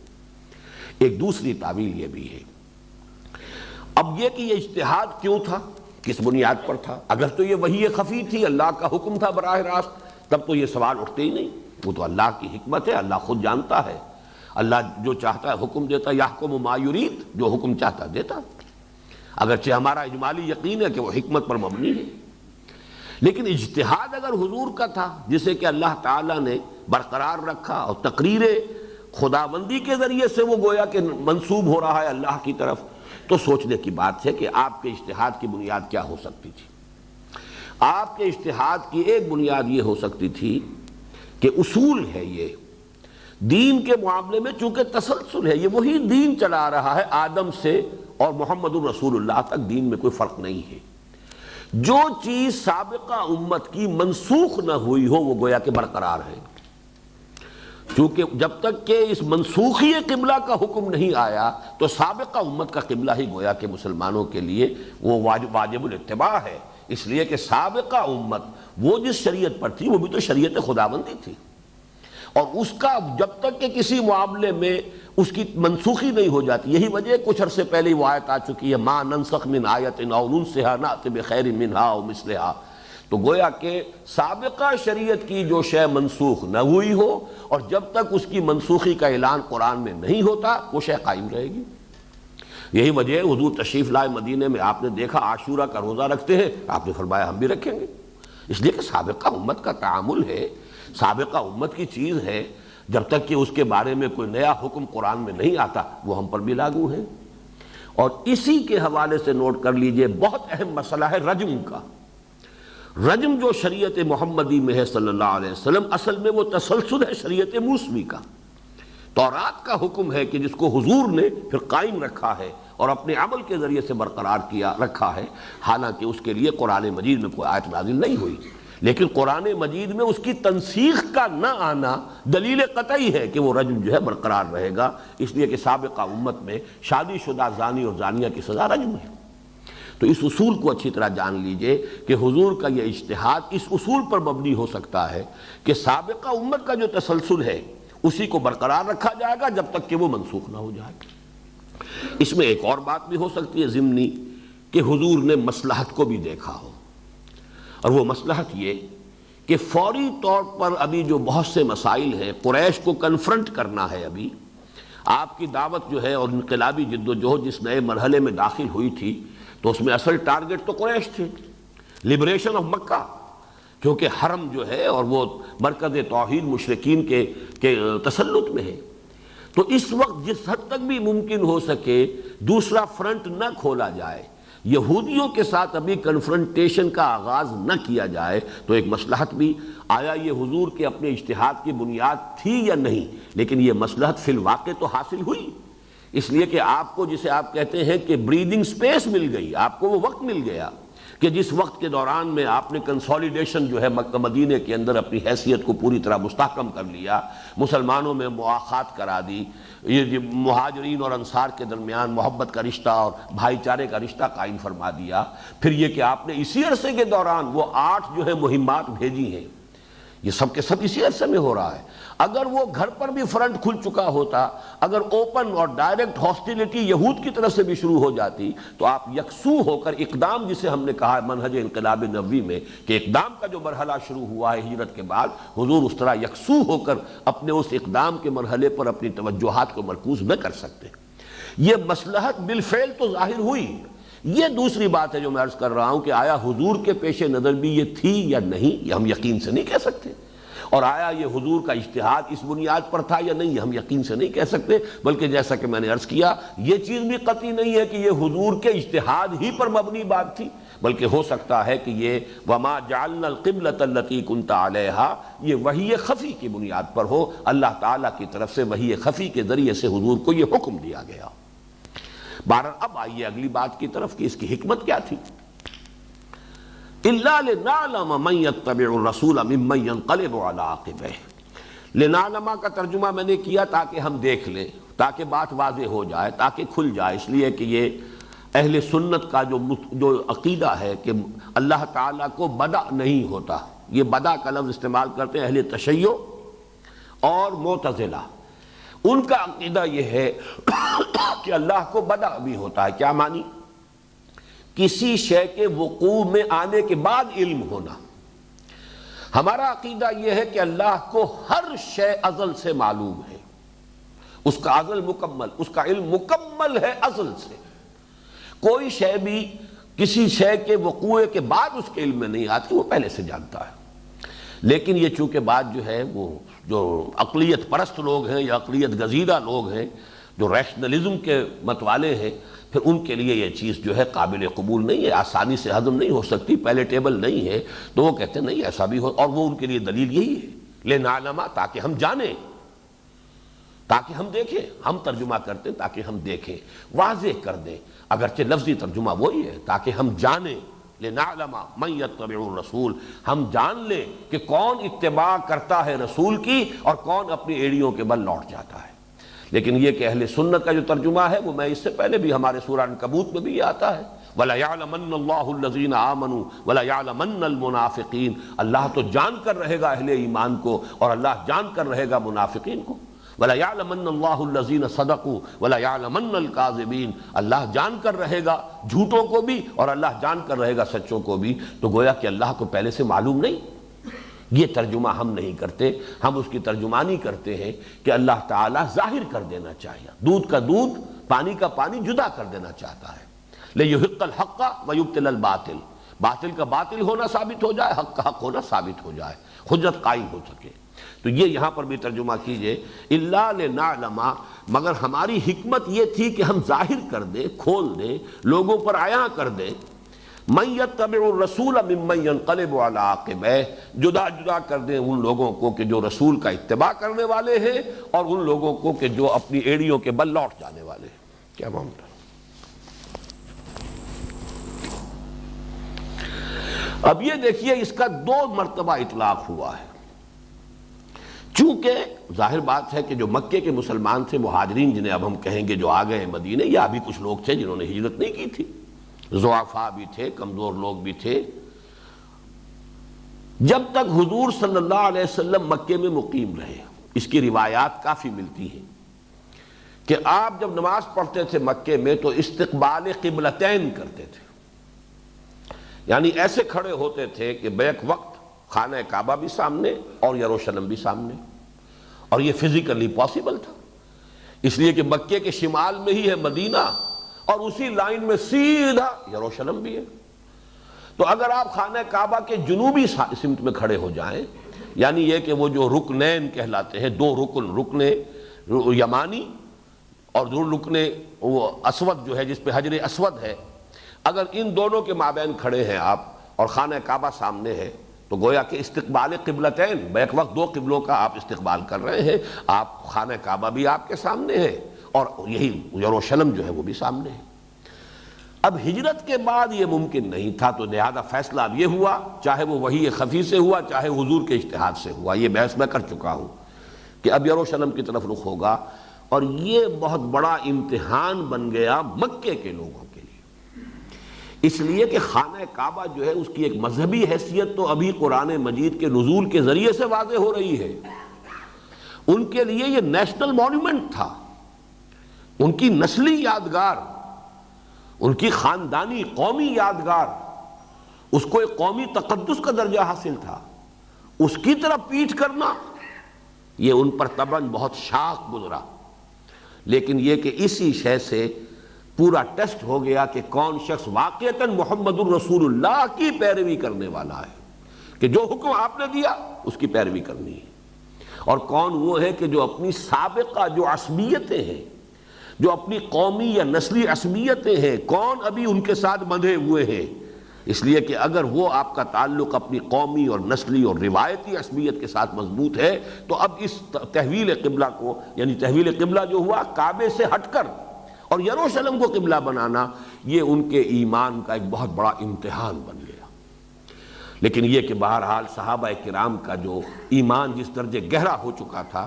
ایک دوسری تعویل یہ بھی ہے۔ اب یہ کہ یہ اجتہاد کیوں تھا، کس بنیاد پر تھا؟ اگر تو یہ وحی خفی تھی، اللہ کا حکم تھا براہ راست، تب تو یہ سوال اٹھتے ہی نہیں۔ وہ تو اللہ کی حکمت ہے، اللہ خود جانتا ہے، اللہ جو چاہتا ہے حکم دیتا، یحکم ما یرید، جو حکم چاہتا دیتا، اگرچہ ہمارا اجمالی یقین ہے کہ وہ حکمت پر مبنی ہے۔ لیکن اجتہاد اگر حضور کا تھا جسے کہ اللہ تعالیٰ نے برقرار رکھا، اور تقریر خداوندی کے ذریعے سے وہ گویا کہ منسوب ہو رہا ہے اللہ کی طرف، تو سوچنے کی بات ہے کہ آپ کے اجتہاد کی بنیاد کیا ہو سکتی تھی۔ آپ کے اجتہاد کی ایک بنیاد یہ ہو سکتی تھی کہ اصول ہے، یہ دین کے معاملے میں چونکہ تسلسل ہے، یہ وہی دین چلا رہا ہے آدم سے اور محمد الرسول اللہ تک، دین میں کوئی فرق نہیں ہے۔ جو چیز سابقہ امت کی منسوخ نہ ہوئی ہو وہ گویا کہ برقرار ہے، چونکہ جب تک کہ اس منسوخی قبلہ کا حکم نہیں آیا تو سابقہ امت کا قبلہ ہی گویا کہ مسلمانوں کے لیے وہ واجب الاتباع ہے، اس لیے کہ سابقہ امت وہ جس شریعت پر تھی وہ بھی تو شریعت خداوندی تھی، اور اس کا جب تک کہ کسی معاملے میں اس کی منسوخی نہیں ہو جاتی، یہی وجہ کچھ عرصے پہلے وہ آیت آ چکی ہے، ما ننسخ من آیت او ننسها نأت بخیر منہا او مثلہا، تو گویا کہ سابقہ شریعت کی جو شے منسوخ نہ ہوئی ہو اور جب تک اس کی منسوخی کا اعلان قرآن میں نہیں ہوتا وہ شے قائم رہے گی۔ یہی وجہ حضور تشریف لائے مدینے میں، آپ نے دیکھا عاشورہ کا روزہ رکھتے ہیں، آپ نے فرمایا ہم بھی رکھیں گے، اس لیے کہ سابقہ امت کا تعامل ہے، سابقہ امت کی چیز ہے، جب تک کہ اس کے بارے میں کوئی نیا حکم قرآن میں نہیں آتا وہ ہم پر بھی لاگو ہے۔ اور اسی کے حوالے سے نوٹ کر لیجئے بہت اہم مسئلہ ہے رجم کا۔ رجم جو شریعت محمدی میں ہے صلی اللہ علیہ وسلم، اصل میں وہ تسلسل ہے شریعت موسوی کا۔ تورات کا حکم ہے کہ جس کو حضور نے پھر قائم رکھا ہے اور اپنے عمل کے ذریعے سے برقرار کیا رکھا ہے، حالانکہ اس کے لیے قرآن مجید میں کوئی آیت نازل نہیں ہوئی، لیکن قرآن مجید میں اس کی تنسیخ کا نہ آنا دلیل قطعی ہے کہ وہ رجم جو ہے برقرار رہے گا، اس لیے کہ سابقہ امت میں شادی شدہ زانی اور زانیہ کی سزا رجم ہے۔ تو اس اصول کو اچھی طرح جان لیجئے کہ حضور کا یہ اجتہاد اس اصول پر مبنی ہو سکتا ہے کہ سابقہ امت کا جو تسلسل ہے اسی کو برقرار رکھا جائے گا جب تک کہ وہ منسوخ نہ ہو جائے۔ اس میں ایک اور بات بھی ہو سکتی ہے ضمنی، کہ حضور نے مصلحت کو بھی دیکھا ہو، اور وہ مصلحت یہ کہ فوری طور پر ابھی جو بہت سے مسائل ہیں قریش کو کنفرنٹ کرنا ہے۔ ابھی آپ کی دعوت جو ہے اور انقلابی جد و جہد جس نئے مرحلے میں داخل ہوئی تھی تو اس میں اصل ٹارگٹ تو قریش تھے، لبریشن آف مکہ، کیونکہ حرم جو ہے اور وہ مرکز توحید مشرکین کے تسلط میں ہے۔ تو اس وقت جس حد تک بھی ممکن ہو سکے دوسرا فرنٹ نہ کھولا جائے، یہودیوں کے ساتھ ابھی کنفرنٹیشن کا آغاز نہ کیا جائے، تو ایک مصلحت بھی آیا یہ حضور کے اپنے اجتہاد کی بنیاد تھی یا نہیں، لیکن یہ مصلحت فی الواقع تو حاصل ہوئی، اس لیے کہ آپ کو جسے آپ کہتے ہیں کہ بریدنگ سپیس مل گئی، آپ کو وہ وقت مل گیا کہ جس وقت کے دوران میں آپ نے کنسولیڈیشن جو ہے مکہ مدینے کے اندر اپنی حیثیت کو پوری طرح مستحکم کر لیا، مسلمانوں میں مواخات کرا دی، یہ مہاجرین اور انصار کے درمیان محبت کا رشتہ اور بھائی چارے کا رشتہ قائم فرما دیا، پھر یہ کہ آپ نے اسی عرصے کے دوران وہ 8 جو ہے مہمات بھیجی ہیں، یہ سب کے سب اسی عرصے میں ہو رہا ہے۔ اگر وہ گھر پر بھی فرنٹ کھل چکا ہوتا، اگر اوپن اور ڈائریکٹ ہاسٹیلٹی یہود کی طرف سے بھی شروع ہو جاتی، تو آپ یکسو ہو کر اقدام، جسے ہم نے کہا منہج انقلاب نبوی میں کہ اقدام کا جو مرحلہ شروع ہوا ہے ہجرت کے بعد، حضور اس طرح یکسو ہو کر اپنے اس اقدام کے مرحلے پر اپنی توجہات کو مرکوز نہ کر سکتے۔ یہ مصلحت بالفعل تو ظاہر ہوئی۔ یہ دوسری بات ہے جو میں عرض کر رہا ہوں کہ آیا حضور کے پیش نظر بھی یہ تھی یا نہیں، یہ ہم یقین سے نہیں کہہ سکتے، اور آیا یہ حضور کا اجتہاد اس بنیاد پر تھا یا نہیں، یہ ہم یقین سے نہیں کہہ سکتے، بلکہ جیسا کہ میں نے عرض کیا یہ چیز بھی قطعی نہیں ہے کہ یہ حضور کے اجتہاد ہی پر مبنی بات تھی، بلکہ ہو سکتا ہے کہ یہ وما جعلنا القبلۃ التي كنت عليها یہ وحی خفی کی بنیاد پر ہو، اللہ تعالیٰ کی طرف سے وحی خفی کے ذریعے سے حضور کو یہ حکم دیا گیا۔ بہرحال اب آئیے اگلی بات کی طرف کہ اس کی حکمت کیا تھی۔ إِلَّا لِنَعْلَمَ مَنْ يَتَّبِعُ الرَّسُولَ مِمَّنْ يَنْقَلِبُ عَلَىٰ عَقِبَيْهِ، لِنَعْلَمَ کا ترجمہ میں نے کیا تاکہ ہم دیکھ لیں، تاکہ بات واضح ہو جائے، تاکہ کھل جائے، اس لیے کہ یہ اہل سنت کا جو عقیدہ ہے کہ اللہ تعالیٰ کو بدع نہیں ہوتا، یہ بدع کا لفظ استعمال کرتے ہیں اہل تشیع اور معتزلہ، ان کا عقیدہ یہ ہے کہ اللہ کو بدع بھی ہوتا ہے۔ کیا معنی؟ کسی شے کے وقوع میں آنے کے بعد علم ہونا۔ ہمارا عقیدہ یہ ہے کہ اللہ کو ہر شے ازل سے معلوم ہے، اس کا ازل مکمل، اس کا علم مکمل ہے ازل سے، کوئی شے بھی کسی شے کے وقوع کے بعد اس کے علم میں نہیں آتی، وہ پہلے سے جانتا ہے۔ لیکن یہ چونکہ بات جو ہے وہ جو عقلیت پرست لوگ ہیں یا عقلیت گزیدہ لوگ ہیں جو ریشنلزم کے مت والے ہیں، پھر ان کے لیے یہ چیز جو ہے قابل قبول نہیں ہے، آسانی سے ہضم نہیں ہو سکتی، پیلیٹیبل نہیں ہے، تو وہ کہتے ہیں نہیں ایسا بھی ہو، اور وہ ان کے لیے دلیل یہی ہے لِنَعْلَمَ تاکہ ہم جانیں، تاکہ ہم دیکھیں، ہم ترجمہ کرتے ہیں تاکہ ہم دیکھیں، واضح کر دیں، اگرچہ لفظی ترجمہ وہی ہے تاکہ ہم جانیں، لِنَعْلَمَ مَنْ يَتَّبِعُ الرَّسُولَ، ہم جان لیں کہ کون اتباع کرتا ہے رسول کی اور کون اپنی ایڑیوں کے بل لوٹ جاتا ہے۔ لیکن یہ کہ اہل سنت کا جو ترجمہ ہے وہ میں اس سے پہلے بھی ہمارے سورہ عنکبوت میں بھی یہ آتا ہے وَلَيَعْلَمَنَّ اللَّهُ الَّذِينَ آمَنُوا وَلَيَعْلَمَنَّ الْمُنَافِقِينَ، اللہ تو جان کر رہے گا اہل ایمان کو اور اللہ جان کر رہے گا منافقین کو، وَلَيَعْلَمَنَّ اللَّهُ الَّذِينَ صَدَقُوا وَلَيَعْلَمَنَّ الْكَاذِبِينَ، اللہ جان کر رہے گا جھوٹوں کو بھی اور اللہ جان کر رہے گا سچوں کو بھی۔ تو گویا کہ اللہ کو پہلے سے معلوم نہیں، یہ ترجمہ ہم نہیں کرتے، ہم اس کی ترجمانی کرتے ہیں کہ اللہ تعالیٰ ظاہر کر دینا چاہیے، دودھ کا دودھ پانی کا پانی جدا کر دینا چاہتا ہے، لِيُحِقَّ الْحَقَّ وَيُبْطِلَ الْبَاطِلَ، باطل کا باطل ہونا ثابت ہو جائے، حق کا حق ہونا ثابت ہو جائے، حجت قائم ہو سکے۔ تو یہ یہاں پر بھی ترجمہ کیجئے، الا لنعلم، مگر ہماری حکمت یہ تھی کہ ہم ظاہر کر دیں، کھول دیں، لوگوں پر عیاں کر دیں، من یتبع الرسول ممن ینقلب علی عقبیہ، جدا جدا کر دیں ان لوگوں کو کہ جو رسول کا اتباع کرنے والے ہیں اور ان لوگوں کو کہ جو اپنی ایڑیوں کے بل لوٹ جانے والے ہیں۔ کیا معاملہ؟ اب یہ دیکھیے اس کا 2 مرتبہ اطلاق ہوا ہے، چونکہ ظاہر بات ہے کہ جو مکے کے مسلمان تھے، مہاجرین جنہیں اب ہم کہیں گے جو آ گئے مدینے، یا بھی کچھ لوگ تھے جنہوں نے ہجرت نہیں کی تھی، ضعفاء بھی تھے، کمزور لوگ بھی تھے، جب تک حضور صلی اللہ علیہ وسلم مکے میں مقیم رہے، اس کی روایات کافی ملتی ہیں کہ آپ جب نماز پڑھتے تھے مکے میں تو استقبال قبلتین کرتے تھے، یعنی ایسے کھڑے ہوتے تھے کہ بیک وقت خانہ کعبہ بھی سامنے اور یروشلم بھی سامنے، اور یہ فزیکلی پاسبل تھا، اس لیے کہ مکے کے شمال میں ہی ہے مدینہ اور اسی لائن میں سیدھا یروشلم بھی ہے۔ تو اگر آپ خانہ کعبہ کے جنوبی سمت میں کھڑے ہو جائیں، یعنی یہ کہ وہ جو رکنین کہلاتے ہیں، 2 رکن، رکن یمانی اور رکن وہ اسود جو ہے جس پہ حجر اسود ہے، اگر ان دونوں کے مابین کھڑے ہیں آپ اور خانہ کعبہ سامنے ہے تو گویا کہ استقبال قبلتین، بیک وقت 2 قبلوں کا آپ استقبال کر رہے ہیں، آپ خانہ کعبہ بھی آپ کے سامنے ہے اور یہی یروشلم جو ہے وہ بھی سامنے ہے۔ اب ہجرت کے بعد یہ ممکن نہیں تھا، تو لہذا فیصلہ اب یہ ہوا، چاہے وہ وحی خفی سے ہوا چاہے حضور کے اجتہاد سے ہوا، یہ بحث میں کر چکا ہوں کہ اب یروشلم کی طرف رخ ہوگا، اور یہ بہت بڑا امتحان بن گیا مکے کے لوگوں کے لیے، اس لیے کہ خانہ کعبہ جو ہے اس کی ایک مذہبی حیثیت تو ابھی قرآن مجید کے نزول کے ذریعے سے واضح ہو رہی ہے، ان کے لیے یہ نیشنل مونومنٹ تھا، ان کی نسلی یادگار، ان کی خاندانی قومی یادگار، اس کو ایک قومی تقدس کا درجہ حاصل تھا، اس کی طرف پیٹھ کرنا یہ ان پر طبعاً بہت شاق گزرا، لیکن یہ کہ اسی شے سے پورا ٹیسٹ ہو گیا کہ کون شخص واقعتاً محمد الرسول اللہ کی پیروی کرنے والا ہے، کہ جو حکم آپ نے دیا اس کی پیروی کرنی ہے، اور کون وہ ہے کہ جو اپنی سابقہ جو عصبیتیں ہیں، جو اپنی قومی یا نسلی عصبیتیں ہیں، کون ابھی ان کے ساتھ بندھے ہوئے ہیں، اس لیے کہ اگر وہ آپ کا تعلق اپنی قومی اور نسلی اور روایتی عصبیت کے ساتھ مضبوط ہے تو اب اس تحویل قبلہ کو، یعنی تحویل قبلہ جو ہوا کعبے سے ہٹ کر اور یروشلم کو قبلہ بنانا، یہ ان کے ایمان کا ایک بہت بڑا امتحان بن گیا۔ لیکن یہ کہ بہرحال صحابہ کرام کا جو ایمان جس درجے گہرا ہو چکا تھا،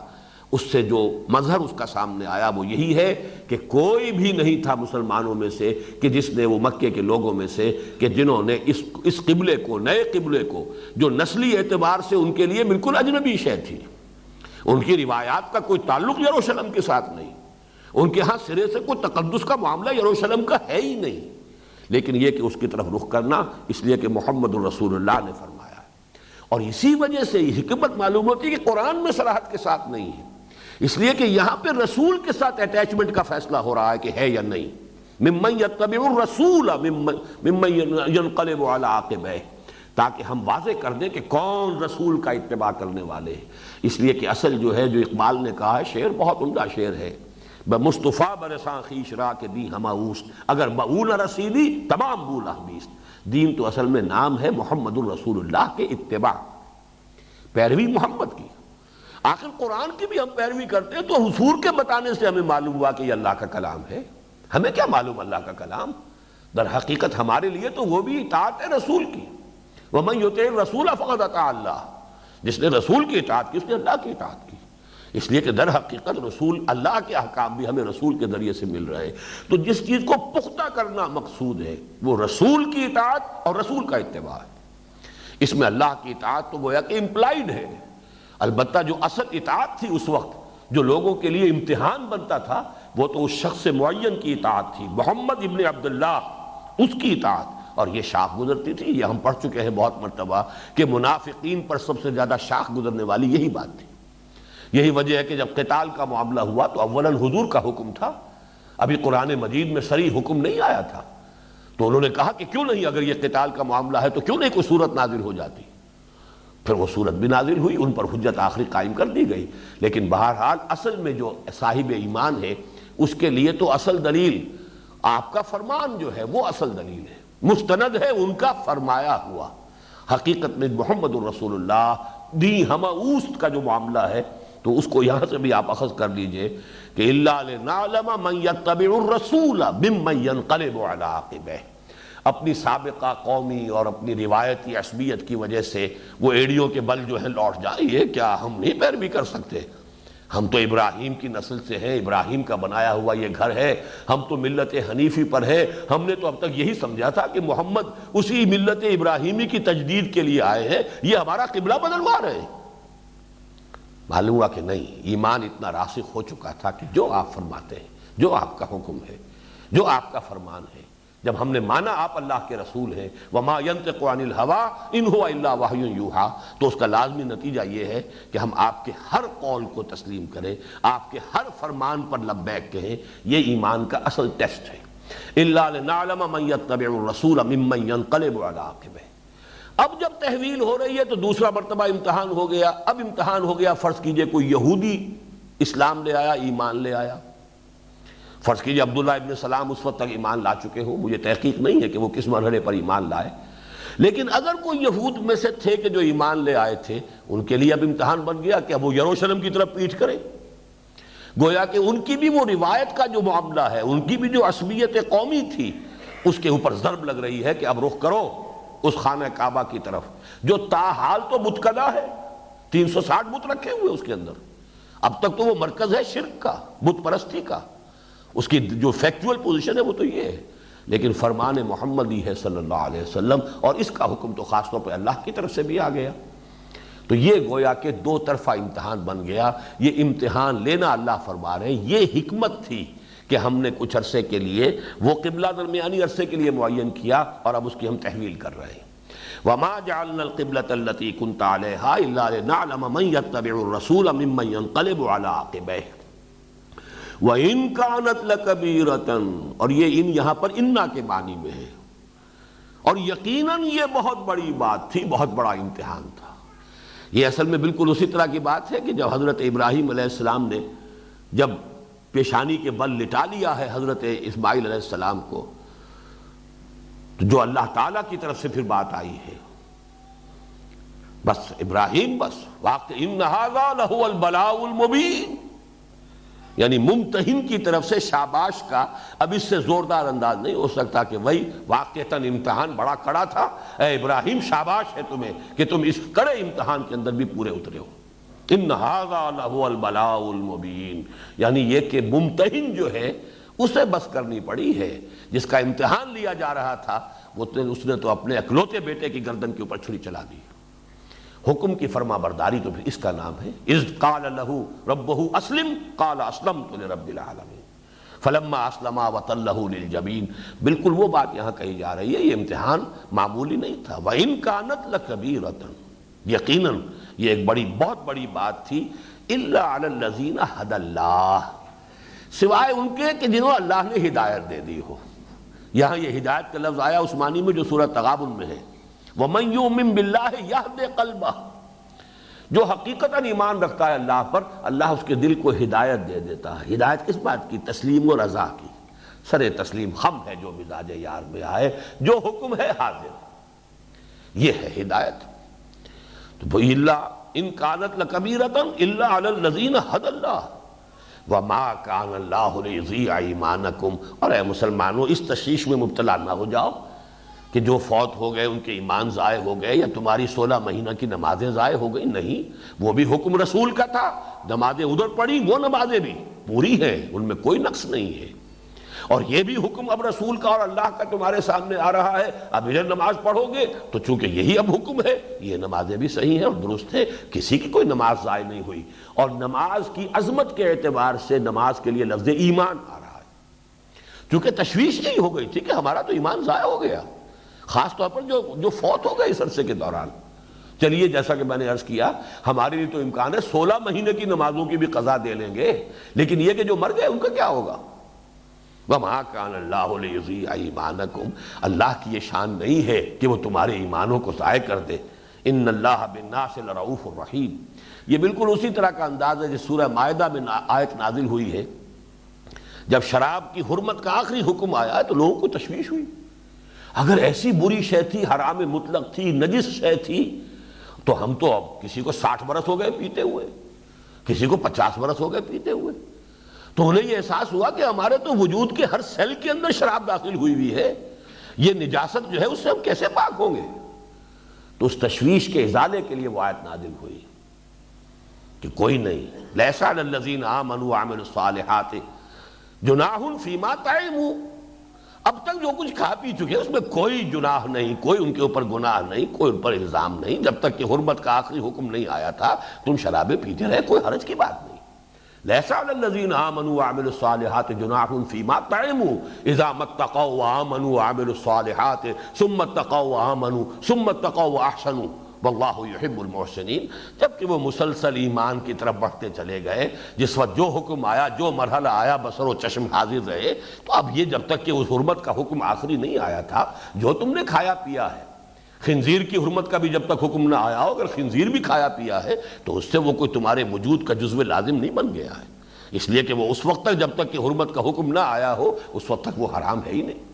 اس سے جو مظہر اس کا سامنے آیا وہ یہی ہے کہ کوئی بھی نہیں تھا مسلمانوں میں سے کہ جس نے، وہ مکے کے لوگوں میں سے کہ جنہوں نے اس قبلے کو، نئے قبلے کو، جو نسلی اعتبار سے ان کے لیے بالکل اجنبی شے تھی، ان کی روایات کا کوئی تعلق یروشلم کے ساتھ نہیں، ان کے ہاں سرے سے کوئی تقدس کا معاملہ یروشلم کا ہے ہی نہیں، لیکن یہ کہ اس کی طرف رخ کرنا اس لیے کہ محمد الرسول اللہ نے فرمایا ہے، اور اسی وجہ سے یہ حکمت معلوم ہوتی ہے کہ قرآن میں صراحت کے ساتھ نہیں ہے، اس لیے کہ یہاں پہ رسول کے ساتھ اٹیچمنٹ کا فیصلہ ہو رہا ہے کہ ہے یا نہیں، ممن یتبع الرسول ممن ینقلب علی عقبیہ، تاکہ ہم واضح کر دیں کہ کون رسول کا اتباع کرنے والے ہیں۔ اس لیے کہ اصل جو ہے، جو اقبال نے کہا ہے، شعر بہت عمدہ شعر ہے، بمصطفیٰ برساں خیش را کے دی ہما اوست، اگر بہو نہ رسیدی تمام بولا بیست۔ دین تو اصل میں نام ہے محمد الرسول اللہ کے اتباع، پیروی محمد کی۔ آخر قرآن کی بھی ہم پیروی کرتے ہیں تو حضور کے بتانے سے ہمیں معلوم ہوا کہ یہ اللہ کا کلام ہے، ہمیں کیا معلوم اللہ کا کلام؟ در حقیقت ہمارے لیے تو وہ بھی اطاعت ہے رسول کی، وَمَن يُطِعِ الرَّسُولَ فَقَدْ أَطَاعَ اللَّهَ، جس نے رسول کی اطاعت کی اس نے اللہ کی اطاعت کی، اس لیے کہ در حقیقت رسول اللہ کے احکام بھی ہمیں رسول کے ذریعے سے مل رہے، تو جس چیز کو پختہ کرنا مقصود ہے وہ رسول کی اطاعت اور رسول کا اتباع ہے۔ اس میں اللہ کی اطاعت تو گویا کہ امپلائیڈ ہے، البتہ جو اصل اطاعت تھی اس وقت جو لوگوں کے لیے امتحان بنتا تھا وہ تو اس شخص معین کی اطاعت تھی، محمد ابن عبداللہ، اس کی اطاعت، اور یہ شاخ گزرتی تھی۔ یہ ہم پڑھ چکے ہیں بہت مرتبہ کہ منافقین پر سب سے زیادہ شاخ گزرنے والی یہی بات تھی۔ یہی وجہ ہے کہ جب قتال کا معاملہ ہوا تو اولاً حضور کا حکم تھا، ابھی قرآن مجید میں صریح حکم نہیں آیا تھا، تو انہوں نے کہا کہ کیوں نہیں، اگر یہ قتال کا معاملہ ہے تو کیوں نہیں کوئی صورت نازل ہو جاتی. پھر وہ صورت بھی نازل ہوئی، ان پر حجت آخری قائم کر دی گئی. لیکن بہرحال اصل میں جو صاحب ایمان ہے اس کے لیے تو اصل دلیل آپ کا فرمان جو ہے وہ اصل دلیل ہے، مستند ہے ان کا فرمایا ہوا. حقیقت میں محمد الرسول اللہ دی ہمہ اوست کا جو معاملہ ہے تو اس کو یہاں سے بھی آپ اخذ کر لیجئے کہ الا لنعلم من یتبع الرسول ممن ينقلب علی عقبیہ. اپنی سابقہ قومی اور اپنی روایتی عصبیت کی وجہ سے وہ ایڑیوں کے بل جو ہیں لوٹ جائیں، یہ کیا ہم نہیں پیروی کر سکتے؟ ہم تو ابراہیم کی نسل سے ہیں، ابراہیم کا بنایا ہوا یہ گھر ہے، ہم تو ملت حنیفی پر ہے. ہم نے تو اب تک یہی سمجھا تھا کہ محمد اسی ملت ابراہیمی کی تجدید کے لیے آئے ہیں، یہ ہمارا قبلہ بدلوا رہے ہیں. معلوم ہوا کہ نہیں، ایمان اتنا راسخ ہو چکا تھا کہ جو آپ فرماتے ہیں، جو آپ کا حکم ہے، جو آپ کا فرمان ہے، جب ہم نے مانا آپ اللہ کے رسول ہیں، وَمَا يَنْطِقُ عَنِ الْهَوَىٰ إِنْ هُوَ إِلَّا وَحْيٌ يُوحَىٰ، تو اس کا لازمی نتیجہ یہ ہے کہ ہم آپ کے ہر قول کو تسلیم کریں، آپ کے ہر فرمان پر لبیک کہیں. یہ ایمان کا اصل ٹیسٹ ہے. إِلَّا لِنَعْلَمَ مَن يَتَّبِعُ الرَّسُولَ مِمَّن يَنْقَلِبُ عَلَىٰ عَقِبَیْهِ. اب جب تحویل ہو رہی ہے تو دوسرا مرتبہ امتحان ہو گیا. اب امتحان ہو گیا، فرض کیجئے کوئی یہودی اسلام لے آیا، ایمان لے آیا. فرض کیجئے عبداللہ ابن سلام اس وقت تک ایمان لا چکے ہوں، مجھے تحقیق نہیں ہے کہ وہ کس مرحلے پر ایمان لائے، لیکن اگر کوئی یہود میں سے تھے کہ جو ایمان لے آئے تھے، ان کے لیے اب امتحان بن گیا کہ اب وہ یروشلم کی طرف پیٹھ کریں. گویا کہ ان کی بھی وہ روایت کا جو معاملہ ہے، ان کی بھی جو عصبیت قومی تھی، اس کے اوپر ضرب لگ رہی ہے کہ اب رخ کرو اس خانہ کعبہ کی طرف جو تاحال تو بتکدہ ہے، 360 بت رکھے ہوئے اس کے اندر. اب تک تو وہ مرکز ہے شرک کا، بت پرستی کا. اس کی جو فیکچول پوزیشن ہے وہ تو یہ ہے، لیکن فرمان محمدی ہے صلی اللہ علیہ وسلم، اور اس کا حکم تو خاص طور پہ اللہ کی طرف سے بھی آ گیا. تو یہ گویا کہ دو طرفہ امتحان بن گیا. یہ امتحان لینا اللہ فرما رہے ہیں، یہ حکمت تھی کہ ہم نے کچھ عرصے کے لیے وہ قبلہ درمیانی عرصے کے لیے معین کیا، اور اب اس کی ہم تحویل کر رہے ہیں. وَمَا جَعَلْنَا الْقِبْلَةَ الَّتِي كُنْتَ عَلَيْهَا إِلَّا لِنَعْلَمَ مَن يَتَّبِعُ الرَّسُولَ مِمَّن يَنْقَلِبُ عَلَىٰ عَقِبَیْهِ وَإِن كَانَتْ لَكَبِيرَةً. اور یہ ان یہاں پر انا کے معنی میں ہے، اور یقیناً یہ بہت بڑی بات تھی، بہت بڑا امتحان تھا. یہ اصل میں بالکل اسی طرح کی بات ہے کہ جب حضرت ابراہیم علیہ السلام نے جب پیشانی کے بل لٹا لیا ہے حضرت اسماعیل علیہ السلام کو، تو جو اللہ تعالیٰ کی طرف سے پھر بات آئی ہے، بس ابراہیم بس واقع ان ھذا لہو البلاء المبین، یعنی ممتحن کی طرف سے شاباش کا اب اس سے زوردار انداز نہیں ہو سکتا کہ وہی واقعتاً امتحان بڑا کڑا تھا، اے ابراہیم شاباش ہے تمہیں کہ تم اس کڑے امتحان کے اندر بھی پورے اترے ہو. ان ھذا لہو البلاء المبین، یعنی یہ کہ ممتحن جو ہے اسے بس کرنی پڑی ہے. جس کا امتحان لیا جا رہا تھا اس نے تو اپنے اکلوتے بیٹے کی گردن کے اوپر چھری چلا دی. حکم کی فرما برداری تو پھر اس کا نام ہے. اذ قال له ربه اسلم قال اسلمت لرب العالمین فلما اسلما وتلہ للجبین. بالکل وہ بات یہاں کہی جا رہی ہے، یہ امتحان معمولی نہیں تھا. وَإِن كَانَتْ لَكَبِيرَةً، یقیناً یہ ایک بہت بڑی بات تھی. إِلَّا عَلَى الَّذِينَ هَدَى اللَّهُ، سوائے ان کے کہ جنہوں اللہ نے ہدایت دے دی ہو. یہاں یہ ہدایت کا لفظ آیا اس معنی میں جو سورہ تغابن میں ہے، وَمَن يُؤْمِن بِاللَّهِ يَهْدِ قَلْبَهُ، جو حقیقتاً ایمان رکھتا ہے اللہ پر، اللہ اس کے دل کو ہدایت دے دیتا ہے. ہدایت کس بات کی؟ تسلیم و رضا کی. سر تسلیم خم ہے جو مزاج یار میں آئے، جو حکم ہے حاضر، یہ ہے ہدایت. تو الا ان كانت لكبيرة الا على الذين هدى الله وما كان الله ليضيع ایمانكم. اور اے مسلمانوں اس تشویش میں مبتلا نہ ہو جاؤ کہ جو فوت ہو گئے ان کے ایمان ضائع ہو گئے، یا تمہاری 16 مہینہ کی نمازیں ضائع ہو گئی. نہیں، وہ بھی حکم رسول کا تھا. نمازیں ادھر پڑھی، وہ نمازیں بھی پوری ہیں، ان میں کوئی نقص نہیں ہے. اور یہ بھی حکم اب رسول کا اور اللہ کا تمہارے سامنے آ رہا ہے، اب ادھر نماز پڑھو گے تو چونکہ یہی اب حکم ہے، یہ نمازیں بھی صحیح ہیں اور درست ہیں، کسی کی کوئی نماز ضائع نہیں ہوئی. اور نماز کی عظمت کے اعتبار سے نماز کے لیے لفظ ایمان آ رہا ہے، چونکہ تشویش یہی ہو گئی تھی کہ ہمارا تو ایمان ضائع ہو گیا، خاص طور پر جو فوت ہو گئے اس عرصے کے دوران. چلیے جیسا کہ میں نے عرض کیا، ہمارے لیے تو امکان ہے 16 مہینے کی نمازوں کی بھی قضا دے لیں گے، لیکن یہ کہ جو مر گئے ان کا کیا ہوگا؟ وَمَا كَانَ اللَّهُ لِيُضِيعَ ایمانکم، اللہ کی یہ شان نہیں ہے کہ وہ تمہارے ایمانوں کو ضائع کر دے. ان اللہ بالناس لرؤوف الرحیم. یہ بالکل اسی طرح کا انداز ہے جس سورہ مائدہ میں آیت نازل ہوئی ہے. جب شراب کی حرمت کا آخری حکم آیا تو لوگوں کو تشویش ہوئی. اگر ایسی بری شے تھی، حرام مطلق تھی، نجس شے تھی، تو ہم تو اب کسی کو 60 برس ہو گئے پیتے ہوئے، کسی کو 50 برس ہو گئے پیتے ہوئے. تو انہیں یہ احساس ہوا کہ ہمارے تو وجود کے ہر سیل کے اندر شراب داخل ہوئی ہوئی ہے، یہ نجاست جو ہے اس سے ہم کیسے پاک ہوں گے؟ تو اس تشویش کے ازالے کے لیے وہ آیت نازل ہوئی کہ کوئی نہیں، لیس علی الذین آمنوا وعملوا الصالحات جناح فیما طعموا. اب تک جو کچھ کھا پی چکے اس میں کوئی جناح نہیں، کوئی ان کے اوپر گناہ نہیں، کوئی ان پر الزام نہیں. جب تک کہ حرمت کا آخری حکم نہیں آیا تھا تم شرابیں پیتے رہے، کوئی حرج کی بات نہیں. لیس علی الذین آمنوا وعملوا الصالحات جناح فیما طعموا اذا ما اتقوا وآمنوا وعملوا الصالحات ثم اتقوا وآمنوا ثم اتقوا واحسنوا واللہ یحب المحسنین. جبکہ وہ مسلسل ایمان کی طرف بڑھتے چلے گئے، جس وقت جو حکم آیا، جو مرحلہ آیا، بصر و چشم حاضر رہے. تو اب یہ جب تک کہ اس حرمت کا حکم آخری نہیں آیا تھا، جو تم نے کھایا پیا ہے، خنزیر کی حرمت کا بھی جب تک حکم نہ آیا ہو، اگر خنزیر بھی کھایا پیا ہے تو اس سے وہ کوئی تمہارے وجود کا جزو لازم نہیں بن گیا ہے، اس لیے کہ وہ اس وقت تک جب تک کہ حرمت کا حکم نہ آیا ہو اس وقت تک وہ حرام ہے ہی نہیں.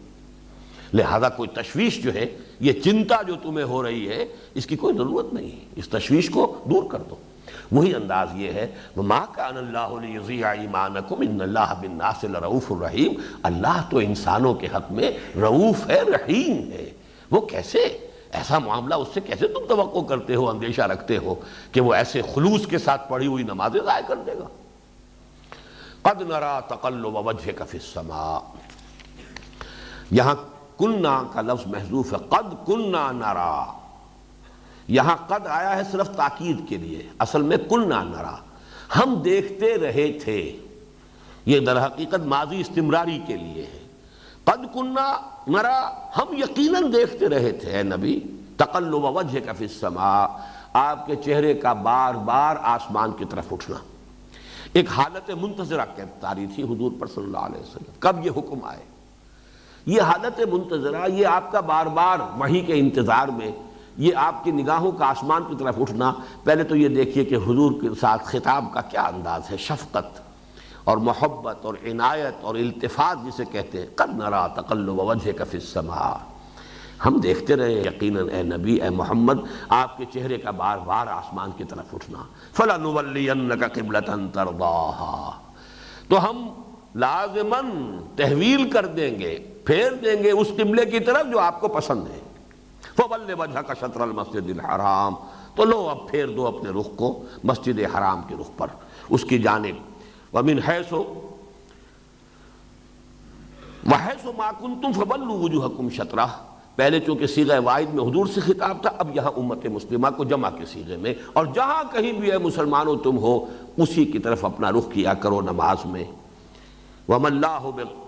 لہذا کوئی تشویش جو ہے، یہ چنتا جو تمہیں ہو رہی ہے، اس کی کوئی ضرورت نہیں ہے، اس تشویش کو دور کر دو. وہی انداز یہ ہے وَمَا كَانَ اللَّهُ لِيُضِيعَ ایمانکم ان اللہ بالناس لرؤوف الرحیم. اللہ تو انسانوں کے حق میں رؤوف ہے، رحیم ہے. وہ کیسے؟ ایسا معاملہ اس سے کیسے تم توقع کرتے ہو، اندیشہ رکھتے ہو کہ وہ ایسے خلوص کے ساتھ پڑھی ہوئی نمازیں ضائع کر دے گا؟ قد نرا تقلب وجهک فی السماء. یہاں کننا کا لفظ محذوف ہے، قد کننا نرا. یہاں قد آیا ہے صرف تاکید کے لیے، اصل میں کننا نرا، ہم دیکھتے رہے تھے. یہ در حقیقت ماضی استمراری کے لیے ہے. قد کننا نرا، ہم یقیناً دیکھتے رہے تھے اے نبی. تقلب وجهک فی السماء، آپ کے چہرے کا بار بار آسمان کی طرف اٹھنا. ایک حالت منتظرہ تاری تھی حضور پر صلی اللہ علیہ وسلم، کب یہ حکم آئے. یہ حالت منتظرہ، یہ آپ کا بار بار وحی کے انتظار میں یہ آپ کی نگاہوں کا آسمان کی طرف اٹھنا. پہلے تو یہ دیکھیے کہ حضور کے ساتھ خطاب کا کیا انداز ہے، شفقت اور محبت اور عنایت اور التفات جسے کہتے ہیں. قد نرا تقلب وجهک فی السماء، ہم دیکھتے رہے یقیناً اے نبی، اے محمد، آپ کے چہرے کا بار بار آسمان کی طرف اٹھنا. فَلَنُوَلِّيَنَّكَ قِبْلَةً تَرْضَاهَا، تو ہم لازماً تحویل کر دیں گے، پھیر دیں گے اس قبلے کی طرف جو آپ کو پسند ہے. فَوَلِّ وَجْهَكَ شَطْرَ الْمَسْجِدِ الْحَرَامِ، تو لو اب پھیر دو اپنے رخ کو مسجد حرام کے رخ پر، اس کی جانب. وَمِنْ حَيْثُ وَحَيْثُ مَا كُنْتُمْ فَوَلُّوا وُجُوهَكُمْ شَطْرَهُ. پہلے چونکہ صیغہ واحد میں حضور سے خطاب تھا، اب یہاں امت مسلمہ کو جمع کے صیغے میں، اور جہاں کہیں بھی اے مسلمانوں تم ہو اسی کی طرف اپنا رخ کیا کرو نماز میں. وَمَا اللَّهُ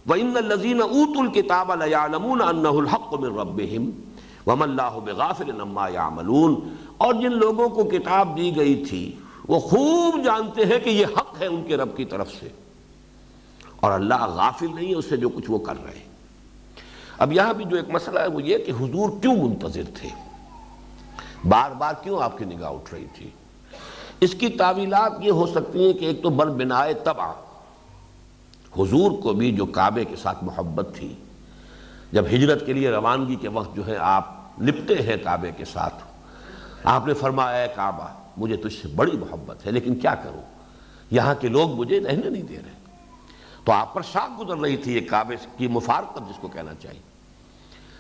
وَإِنَّ الَّذِينَ أُوتُوا الْكِتَابَ لَيَعْلَمُونَ أَنَّهُ الْحَقُّ مِنْ رَبِّهِمْ وَمَا اللَّهُ بِغَافِلٍ عَمَّا يَعْمَلُونَ. اور جن لوگوں کو کتاب دی گئی تھی وہ خوب جانتے ہیں کہ یہ حق ہے ان کے رب کی طرف سے، اور اللہ غافل نہیں ہے اس سے جو کچھ وہ کر رہے ہیں. اب یہاں بھی جو ایک مسئلہ ہے وہ یہ کہ حضور کیوں منتظر تھے، بار بار کیوں آپ کی نگاہ اٹھ رہی تھی. اس کی تعویلات یہ ہو سکتی ہیں کہ ایک تو بر بنائے طبع، حضور کو بھی جو کعبے کے ساتھ محبت تھی، جب ہجرت کے لیے روانگی کے وقت جو ہے آپ لپٹے ہیں کعبے کے ساتھ، آپ نے فرمایا اے کعبہ مجھے تجھ سے بڑی محبت ہے لیکن کیا کروں، یہاں کے لوگ مجھے رہنے نہیں دے رہے. تو آپ پر شاک گزر رہی تھی یہ کعبے کی مفارقت جس کو کہنا چاہیے.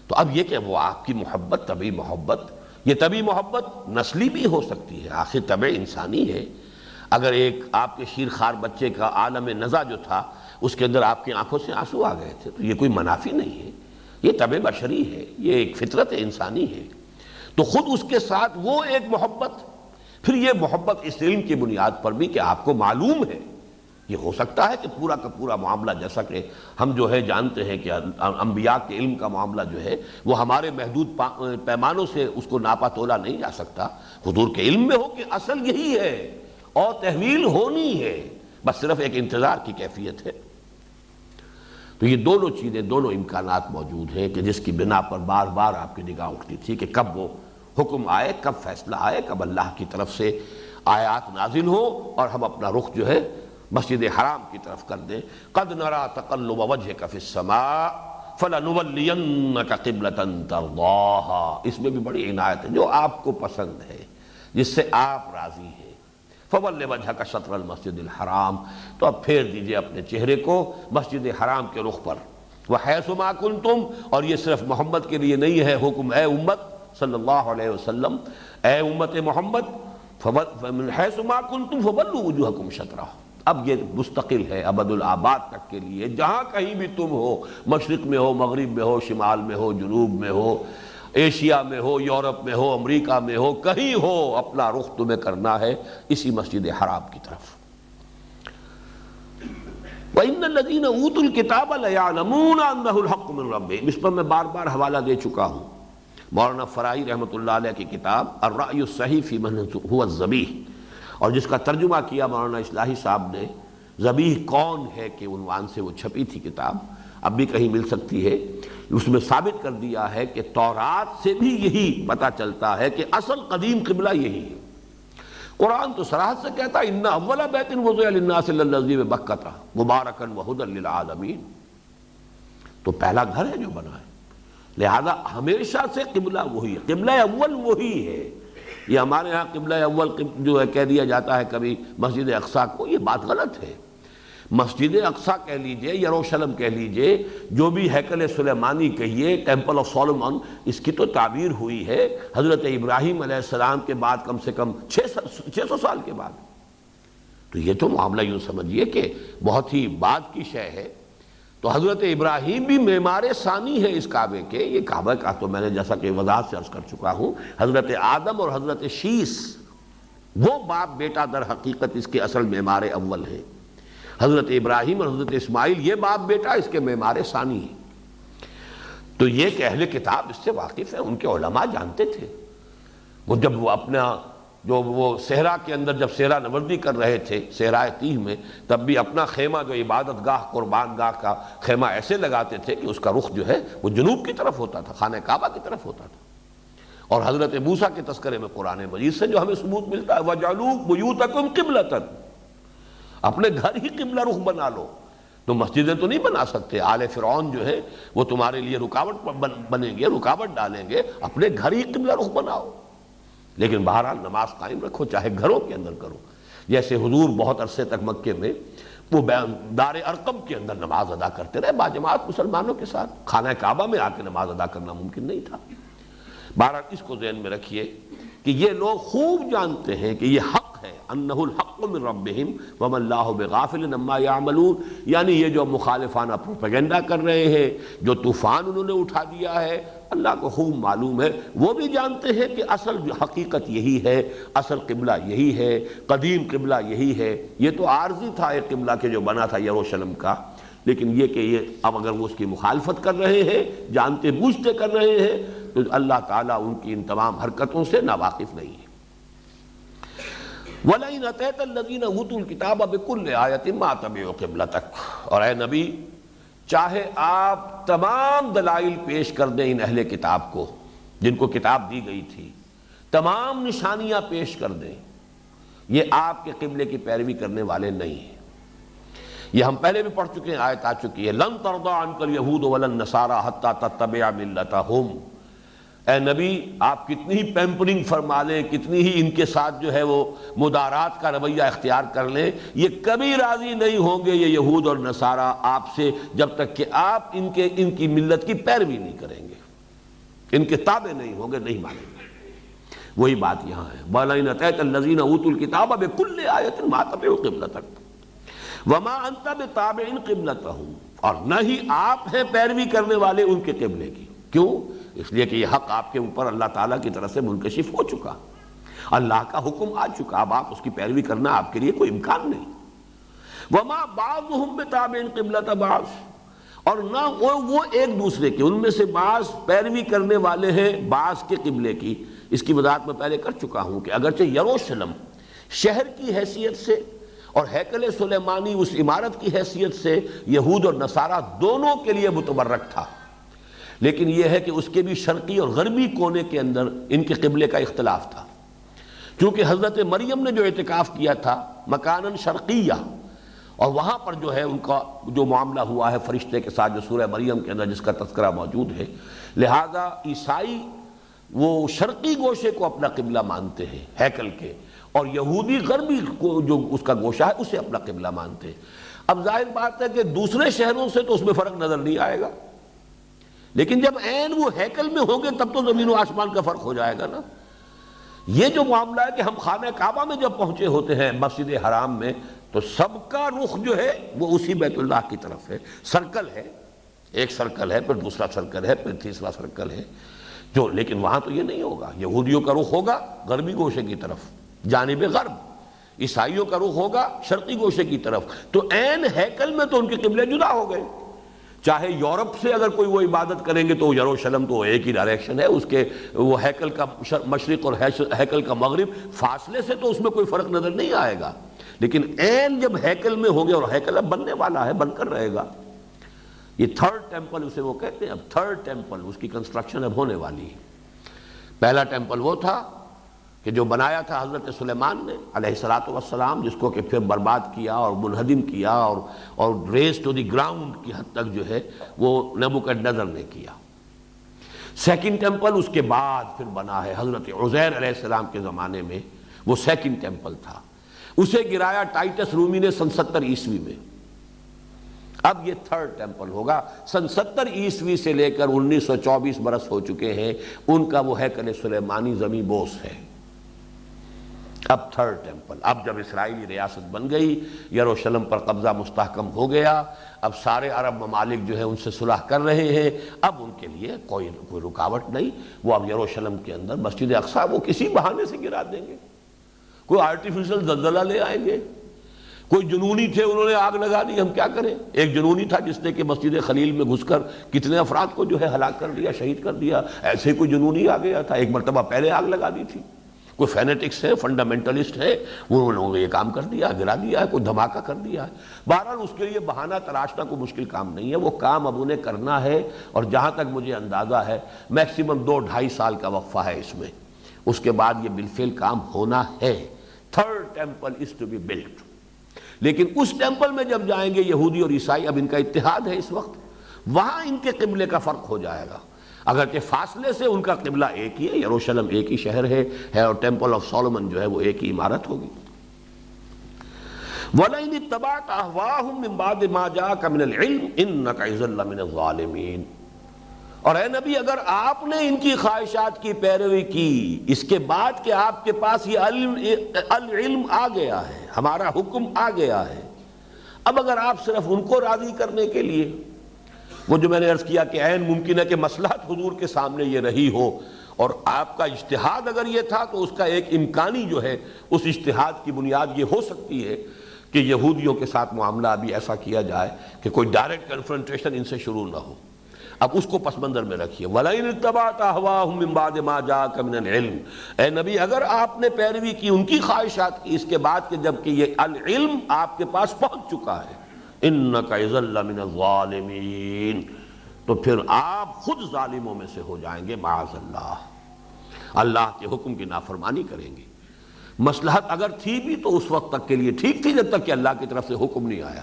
تو اب یہ کہ وہ آپ کی محبت طبعی محبت، یہ طبعی محبت نسلی بھی ہو سکتی ہے، آخر طبع انسانی ہے. اگر ایک آپ کے شیرخوار بچے کا عالم نزع جو تھا اس کے اندر آپ کی آنکھوں سے آنسو آ گئے تھے تو یہ کوئی منافی نہیں ہے، یہ طبع بشری ہے، یہ ایک فطرت انسانی ہے. تو خود اس کے ساتھ وہ ایک محبت، پھر یہ محبت اس علم کی بنیاد پر بھی کہ آپ کو معلوم ہے. یہ ہو سکتا ہے کہ پورا کا پورا معاملہ، جیسا کہ ہم جو ہے جانتے ہیں کہ انبیاء کے علم کا معاملہ جو ہے وہ ہمارے محدود پیمانوں سے اس کو ناپا تولا نہیں جا سکتا. حضور کے علم میں ہو کہ اصل یہی ہے اور تحویل ہونی ہے، بس صرف ایک انتظار کی کیفیت ہے. تو یہ دونوں چیزیں، دونوں امکانات موجود ہیں کہ جس کی بنا پر بار بار آپ کی نگاہ اٹھتی تھی کہ کب وہ حکم آئے، کب فیصلہ آئے، کب اللہ کی طرف سے آیات نازل ہو اور ہم اپنا رخ جو ہے مسجد حرام کی طرف کر دیں۔ قد نرى تقلب وجهك في السماء فلنولينك قبلة ترضاها، اس میں بھی بڑی عنایت ہے، جو آپ کو پسند ہے، جس سے آپ راضی ہیں۔ فول وجهك شطر المسجد الحرام، تو اب پھیر دیجئے اپنے چہرے کو مسجد حرام کے رخ پر۔ وحیث ما کنتم، اور یہ صرف محمد کے لیے نہیں ہے حکم، اے امت صلی اللہ علیہ وسلم، اے امت محمد، فمن حیث ما کنتم فولوا وجوہکم شطرہ، اب یہ مستقل ہے ابد الآباد تک کے لیے، جہاں کہیں بھی تم ہو، مشرق میں ہو، مغرب میں ہو، شمال میں ہو، جنوب میں ہو، ایشیا میں ہو، یورپ میں ہو، امریکہ میں ہو، کہیں ہو، اپنا رخ تمہیں کرنا ہے اسی مسجد حرام کی طرف۔ وَإِنَّ الَّذِينَ أُوتُوا الْكِتَابَ لَيَعْلَمُونَ أَنَّهُ الْحَقُّ مِنْ رَبِّهِمْ، اس پر میں بار بار حوالہ دے چکا ہوں، مولانا فرائی رحمۃ اللہ علیہ کی کتاب الرأی الصحیح فی من هو الذبیح، اور جس کا ترجمہ کیا مولانا اصلاحی صاحب نے، ذبیح کون ہے کے عنوان سے وہ چھپی تھی کتاب، اب بھی کہیں مل سکتی ہے۔ اس میں ثابت کر دیا ہے کہ تورات سے بھی یہی پتہ چلتا ہے کہ اصل قدیم قبلہ یہی ہے۔ قرآن تو صراحت سے کہتا ہے ان اول بیت وضع للناس للذی ببکۃ مبارکا وہدی للعالمین، تو پہلا گھر ہے جو بنا ہے، لہذا ہمیشہ سے قبلہ وہی ہے، قبلہ اول وہی ہے۔ یہ ہمارے ہاں قبلہ اول جو ہے کہہ دیا جاتا ہے کبھی مسجد اقصیٰ کو، یہ بات غلط ہے۔ مسجد اقصیٰ کہہ لیجئے، یروشلم کہہ لیجئے، جو بھی ہیکل سلیمانی کہیے، ٹیمپل آف سولومن، اس کی تو تعبیر ہوئی ہے حضرت ابراہیم علیہ السلام کے بعد کم سے کم 600 سال کے بعد۔ تو یہ تو معاملہ یوں سمجھیے کہ بہت ہی بعد کی شے ہے۔ تو حضرت ابراہیم بھی معمار ثانی ہے اس کعبے کے۔ یہ کعبہ کا تو میں نے جیسا کہ وضاحت سے عرض کر چکا ہوں، حضرت آدم اور حضرت شیس وہ باپ بیٹا در حقیقت اس کے اصل معمار اول ہیں۔ حضرت ابراہیم اور حضرت اسماعیل یہ باپ بیٹا اس کے معمار ثانی ہیں۔ تو یہ کہ اہل کتاب اس سے واقف ہیں، ان کے علماء جانتے تھے۔ وہ جب وہ اپنا جو وہ صحرا کے اندر جب صحرا نوردی کر رہے تھے صحرائے تیہ میں، تب بھی اپنا خیمہ جو عبادت گاہ قربان گاہ کا خیمہ ایسے لگاتے تھے کہ اس کا رخ جو ہے وہ جنوب کی طرف ہوتا تھا، خانہ کعبہ کی طرف ہوتا تھا۔ اور حضرت موسیٰ کے تذکرے میں قرآن مجید سے جو ہمیں ثبوت ملتا ہے وَجْعَلُوا بُيُوتَكُمْ قِبْلَةً، اپنے گھر ہی قبلہ رخ بنا لو۔ تو مسجدیں تو نہیں بنا سکتے، آل فرعون جو ہے وہ تمہارے لیے رکاوٹ بنیں گے، رکاوٹ ڈالیں گے، اپنے گھر ہی قبلہ رخ بناؤ۔ لیکن بہرحال نماز قائم رکھو، چاہے گھروں کے اندر کرو۔ جیسے حضور بہت عرصے تک مکے میں وہ دار ارقم کے اندر نماز ادا کرتے رہے باجماعت مسلمانوں کے ساتھ، خانہ کعبہ میں آ کے نماز ادا کرنا ممکن نہیں تھا۔ بہرحال اس کو ذہن میں رکھیے کہ یہ لوگ خوب جانتے ہیں کہ یہ حق ہے، انہ الحق من ربہم وما اللہ بغافل عما یعملون، یعنی یہ جو مخالفانہ پروپیگنڈا کر رہے ہیں، جو طوفان انہوں نے اٹھا دیا ہے، اللہ کو خوب معلوم ہے، وہ بھی جانتے ہیں کہ اصل حقیقت یہی ہے، اصل قبلہ یہی ہے، قدیم قبلہ یہی ہے۔ یہ تو عارضی تھا ایک قبلہ کے جو بنا تھا یروشلم کا، لیکن یہ کہ یہ اب اگر وہ اس کی مخالفت کر رہے ہیں، جانتے بوجھتے کر رہے ہیں، تو اللہ تعالیٰ ان کی ان تمام حرکتوں سے ناواقف نہیں ہے۔ وَلَئِنْ أَتَيْتَ الَّذِينَ أُوتُوا الْكِتَابَ بِكُلِّ آیَةٍ مَا تَبِعُوا قِبْلَتَكَ، اور اے نبی چاہے آپ تمام دلائل پیش کر دیں ان اہل کتاب کو جن کو کتاب دی گئی تھی، تمام نشانیاں پیش کر دیں، یہ آپ کے قبلے کی پیروی کرنے والے نہیں ہیں۔ یہ ہم پہلے بھی پڑھ چکے ہیں، آیت آ چکی ہے لن ترضى عنك اليهود ولا النصارى حتى تتبع ملتهم۔ اے نبی آپ کتنی ہی پیمپرنگ فرما لیں، کتنی ہی ان کے ساتھ جو ہے وہ مدارات کا رویہ اختیار کر لیں، یہ کبھی راضی نہیں ہوں گے یہ یہود اور نصارہ آپ سے، جب تک کہ آپ ان کی ملت کی پیروی نہیں کریں گے، ان کے تابع نہیں ہوں گے، نہیں مانیں گے۔ وہی بات یہاں ہے وَلَئِنْ أَتَيْتَ الَّذِينَ أُوتُوا الْكِتَابَ بِكُلِّ آیَةٍ مَا تَبِعُوا قِبْلَتَكَ وَمَا أَنْتَ بِتَابِعٍ قِبْلَتَهُمْ، اور نہ ہی آپ ہیں پیروی کرنے والے ان کے قبلے کی۔ کیوں؟ اس لیے کہ یہ حق آپ کے اوپر اللہ تعالیٰ کی طرف سے منکشف ہو چکا، اللہ کا حکم آ چکا، اب آپ اس کی پیروی کرنا آپ کے لیے کوئی امکان نہیں۔ وَمَا بَعْضُهُمْ بِتَابِعٍ قِبْلَةَ بَعْضٍ، اور نہ وہ ایک دوسرے کے، ان میں سے بعض پیروی کرنے والے ہیں بعض کے قبلے کی۔ اس کی وضاحت میں پہلے کر چکا ہوں کہ اگرچہ یروشلم شہر کی حیثیت سے اور ہیکل سلیمانی اس عمارت کی حیثیت سے یہود اور نصارہ دونوں کے لیے متبرک تھا، لیکن یہ ہے کہ اس کے بھی شرقی اور غربی کونے کے اندر ان کے قبلے کا اختلاف تھا، کیونکہ حضرت مریم نے جو اعتکاف کیا تھا مکاناً شرقیہ، اور وہاں پر جو ہے ان کا جو معاملہ ہوا ہے فرشتے کے ساتھ جو سورہ مریم کے اندر جس کا تذکرہ موجود ہے، لہذا عیسائی وہ شرقی گوشے کو اپنا قبلہ مانتے ہیں ہیکل کے، اور یہودی غربی کو جو اس کا گوشہ ہے اسے اپنا قبلہ مانتے ہیں۔ اب ظاہر بات ہے کہ دوسرے شہروں سے تو اس میں فرق نظر نہیں آئے گا، لیکن جب عین وہ ہیکل میں ہوں گے تب تو زمین و آسمان کا فرق ہو جائے گا نا۔ یہ جو معاملہ ہے کہ ہم خانہ کعبہ میں جب پہنچے ہوتے ہیں مسجد حرام میں تو سب کا رخ جو ہے وہ اسی بیت اللہ کی طرف ہے، سرکل ہے، ایک سرکل ہے، پھر دوسرا سرکل ہے، پھر تیسرا سرکل ہے جو، لیکن وہاں تو یہ نہیں ہوگا، یہودیوں کا رخ ہوگا غربی گوشے کی طرف جانب غرب، عیسائیوں کا رخ ہوگا شرقی گوشے کی طرف، تو عین ہیکل میں تو ان کے قبلے جدا ہو گئے۔ چاہے یورپ سے اگر کوئی وہ عبادت کریں گے تو یروشلم تو ایک ہی ڈائریکشن ہے، اس کے وہ ہیکل کا مشرق اور ہیکل کا مغرب، فاصلے سے تو اس میں کوئی فرق نظر نہیں آئے گا، لیکن عین جب ہیکل میں ہوں گے، اور ہیکل اب بننے والا ہے، بن کر رہے گا، یہ تھرڈ ٹیمپل اسے وہ کہتے ہیں، اب تھرڈ ٹیمپل اس کی کنسٹرکشن اب ہونے والی ہے۔ پہلا ٹیمپل وہ تھا کہ جو بنایا تھا حضرت سلیمان نے علیہ السلام، جس کو کہ پھر برباد کیا اور منہدم کیا اور ریز ٹو دی گراؤنڈ کی حد تک جو ہے وہ نبوکدنضر نے کیا۔ سیکنڈ ٹیمپل اس کے بعد پھر بنا ہے حضرت عزیر علیہ السلام کے زمانے میں، وہ سیکنڈ ٹیمپل تھا، اسے گرایا ٹائٹس رومی نے سن 70 عیسوی میں۔ اب یہ تھرڈ ٹیمپل ہوگا، سن 70 عیسوی سے لے کر 1924 برس ہو چکے ہیں، ان کا وہ ہیکل سلیمانی زمیں بوس ہے۔ اب تھرڈ ٹیمپل، اب جب اسرائیلی ریاست بن گئی، یروشلم پر قبضہ مستحکم ہو گیا، اب سارے عرب ممالک جو ہے ان سے صلح کر رہے ہیں، اب ان کے لیے کوئی رکاوٹ نہیں، وہ اب یروشلم کے اندر مسجد اقصیٰ وہ کسی بہانے سے گرا دیں گے، کوئی آرٹیفیشل زلزلہ لے آئیں گے، کوئی جنونی تھے انہوں نے آگ لگا دی، ہم کیا کریں؟ ایک جنونی تھا جس نے کہ مسجد خلیل میں گھس کر کتنے افراد کو جو ہے ہلاک کر دیا، شہید کر دیا، ایسے ہی کوئی جنونی آ گیا تھا، ایک مرتبہ پہلے آگ لگا دی تھی، کوئی فینیٹکس ہے، فنڈامنٹلسٹ ہے، انہوں نے یہ کام کر دیا، گرا دیا ہے، کوئی دھماکہ کر دیا ہے۔ بہرحال اس کے لیے بہانہ تراشنا کوئی مشکل کام نہیں ہے، وہ کام اب انہیں کرنا ہے، اور جہاں تک مجھے اندازہ ہے میکسیمم 2-2.5 سال کا وقفہ ہے اس میں، اس کے بعد یہ بالفعل کام ہونا ہے۔ Third temple is to be built, لیکن اس ٹیمپل میں جب جائیں گے یہودی اور عیسائی، اب ان کا اتحاد ہے اس وقت، وہاں ان کے قبلے کا فرق ہو جائے گا، اگرچہ فاصلے سے ان کا قبلہ ایک ہی ہے، یروشلم ایک ہی شہر ہے اور ٹیمپل آف سولومن جو ہے وہ ایک ہی عمارت ہوگی۔ وَلَئِنِ اتَّبَعْتَ أَهْوَاءَهُم مِّن بَعْدِ مَا جَاءَكَ مِنَ الْعِلْمِ إِنَّكَ إِذًا لَّمِنَ الظَّالِمِينَ، اور اے نبی اگر آپ نے ان کی خواہشات کی پیروی کی اس کے بعد کہ آپ کے پاس یہ العلم آ گیا ہے، ہمارا حکم آ گیا ہے، اب اگر آپ صرف ان کو راضی کرنے کے لیے، وہ جو میں نے عرض کیا کہ عین ممکن ہے کہ مصلحت حضور کے سامنے یہ رہی ہو، اور آپ کا اجتہاد اگر یہ تھا تو اس کا ایک امکانی جو ہے اس اجتہاد کی بنیاد یہ ہو سکتی ہے کہ یہودیوں کے ساتھ معاملہ ابھی ایسا کیا جائے کہ کوئی ڈائریکٹ کنفرنٹیشن ان سے شروع نہ ہو، اب اس کو پس منظر میں رکھیے۔ وَلَئِنِ اتَّبَعْتَ أَهْوَاءَهُم مِّن بَعْدِ مَا جَاءَكَ مِنَ الْعِلْمِ، اے نبی اگر آپ نے پیروی کی ان کی خواہشات کی اس کے بعد کہ جب کہ یہ العلم آپ کے پاس پہنچ چکا ہے، إِنَّكَ إِذًا لَّمِنَ الظَّالِمِينَ، تو پھر آپ خود ظالموں میں سے ہو جائیں گے، معاذ اللہ، اللہ کے حکم کی نافرمانی کریں گے۔ مصلحت اگر تھی بھی تو اس وقت تک کے لیے ٹھیک تھی جب تک کہ اللہ کی طرف سے حکم نہیں آیا،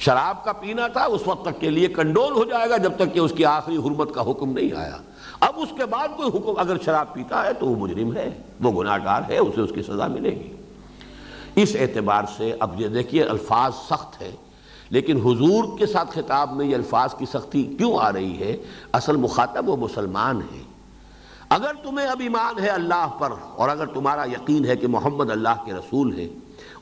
شراب کا پینا تھا اس وقت تک کے لیے کنڈول ہو جائے گا جب تک کہ اس کی آخری حرمت کا حکم نہیں آیا، اب اس کے بعد کوئی حکم اگر شراب پیتا ہے تو وہ مجرم ہے، وہ گناہ گار ہے، اسے اس کی سزا ملے گی۔ اس اعتبار سے اب یہ دیکھیے الفاظ سخت ہے، لیکن حضور کے ساتھ خطاب میں یہ الفاظ کی سختی کیوں آ رہی ہے؟ اصل مخاطب وہ مسلمان ہیں، اگر تمہیں اب ایمان ہے اللہ پر اور اگر تمہارا یقین ہے کہ محمد اللہ کے رسول ہے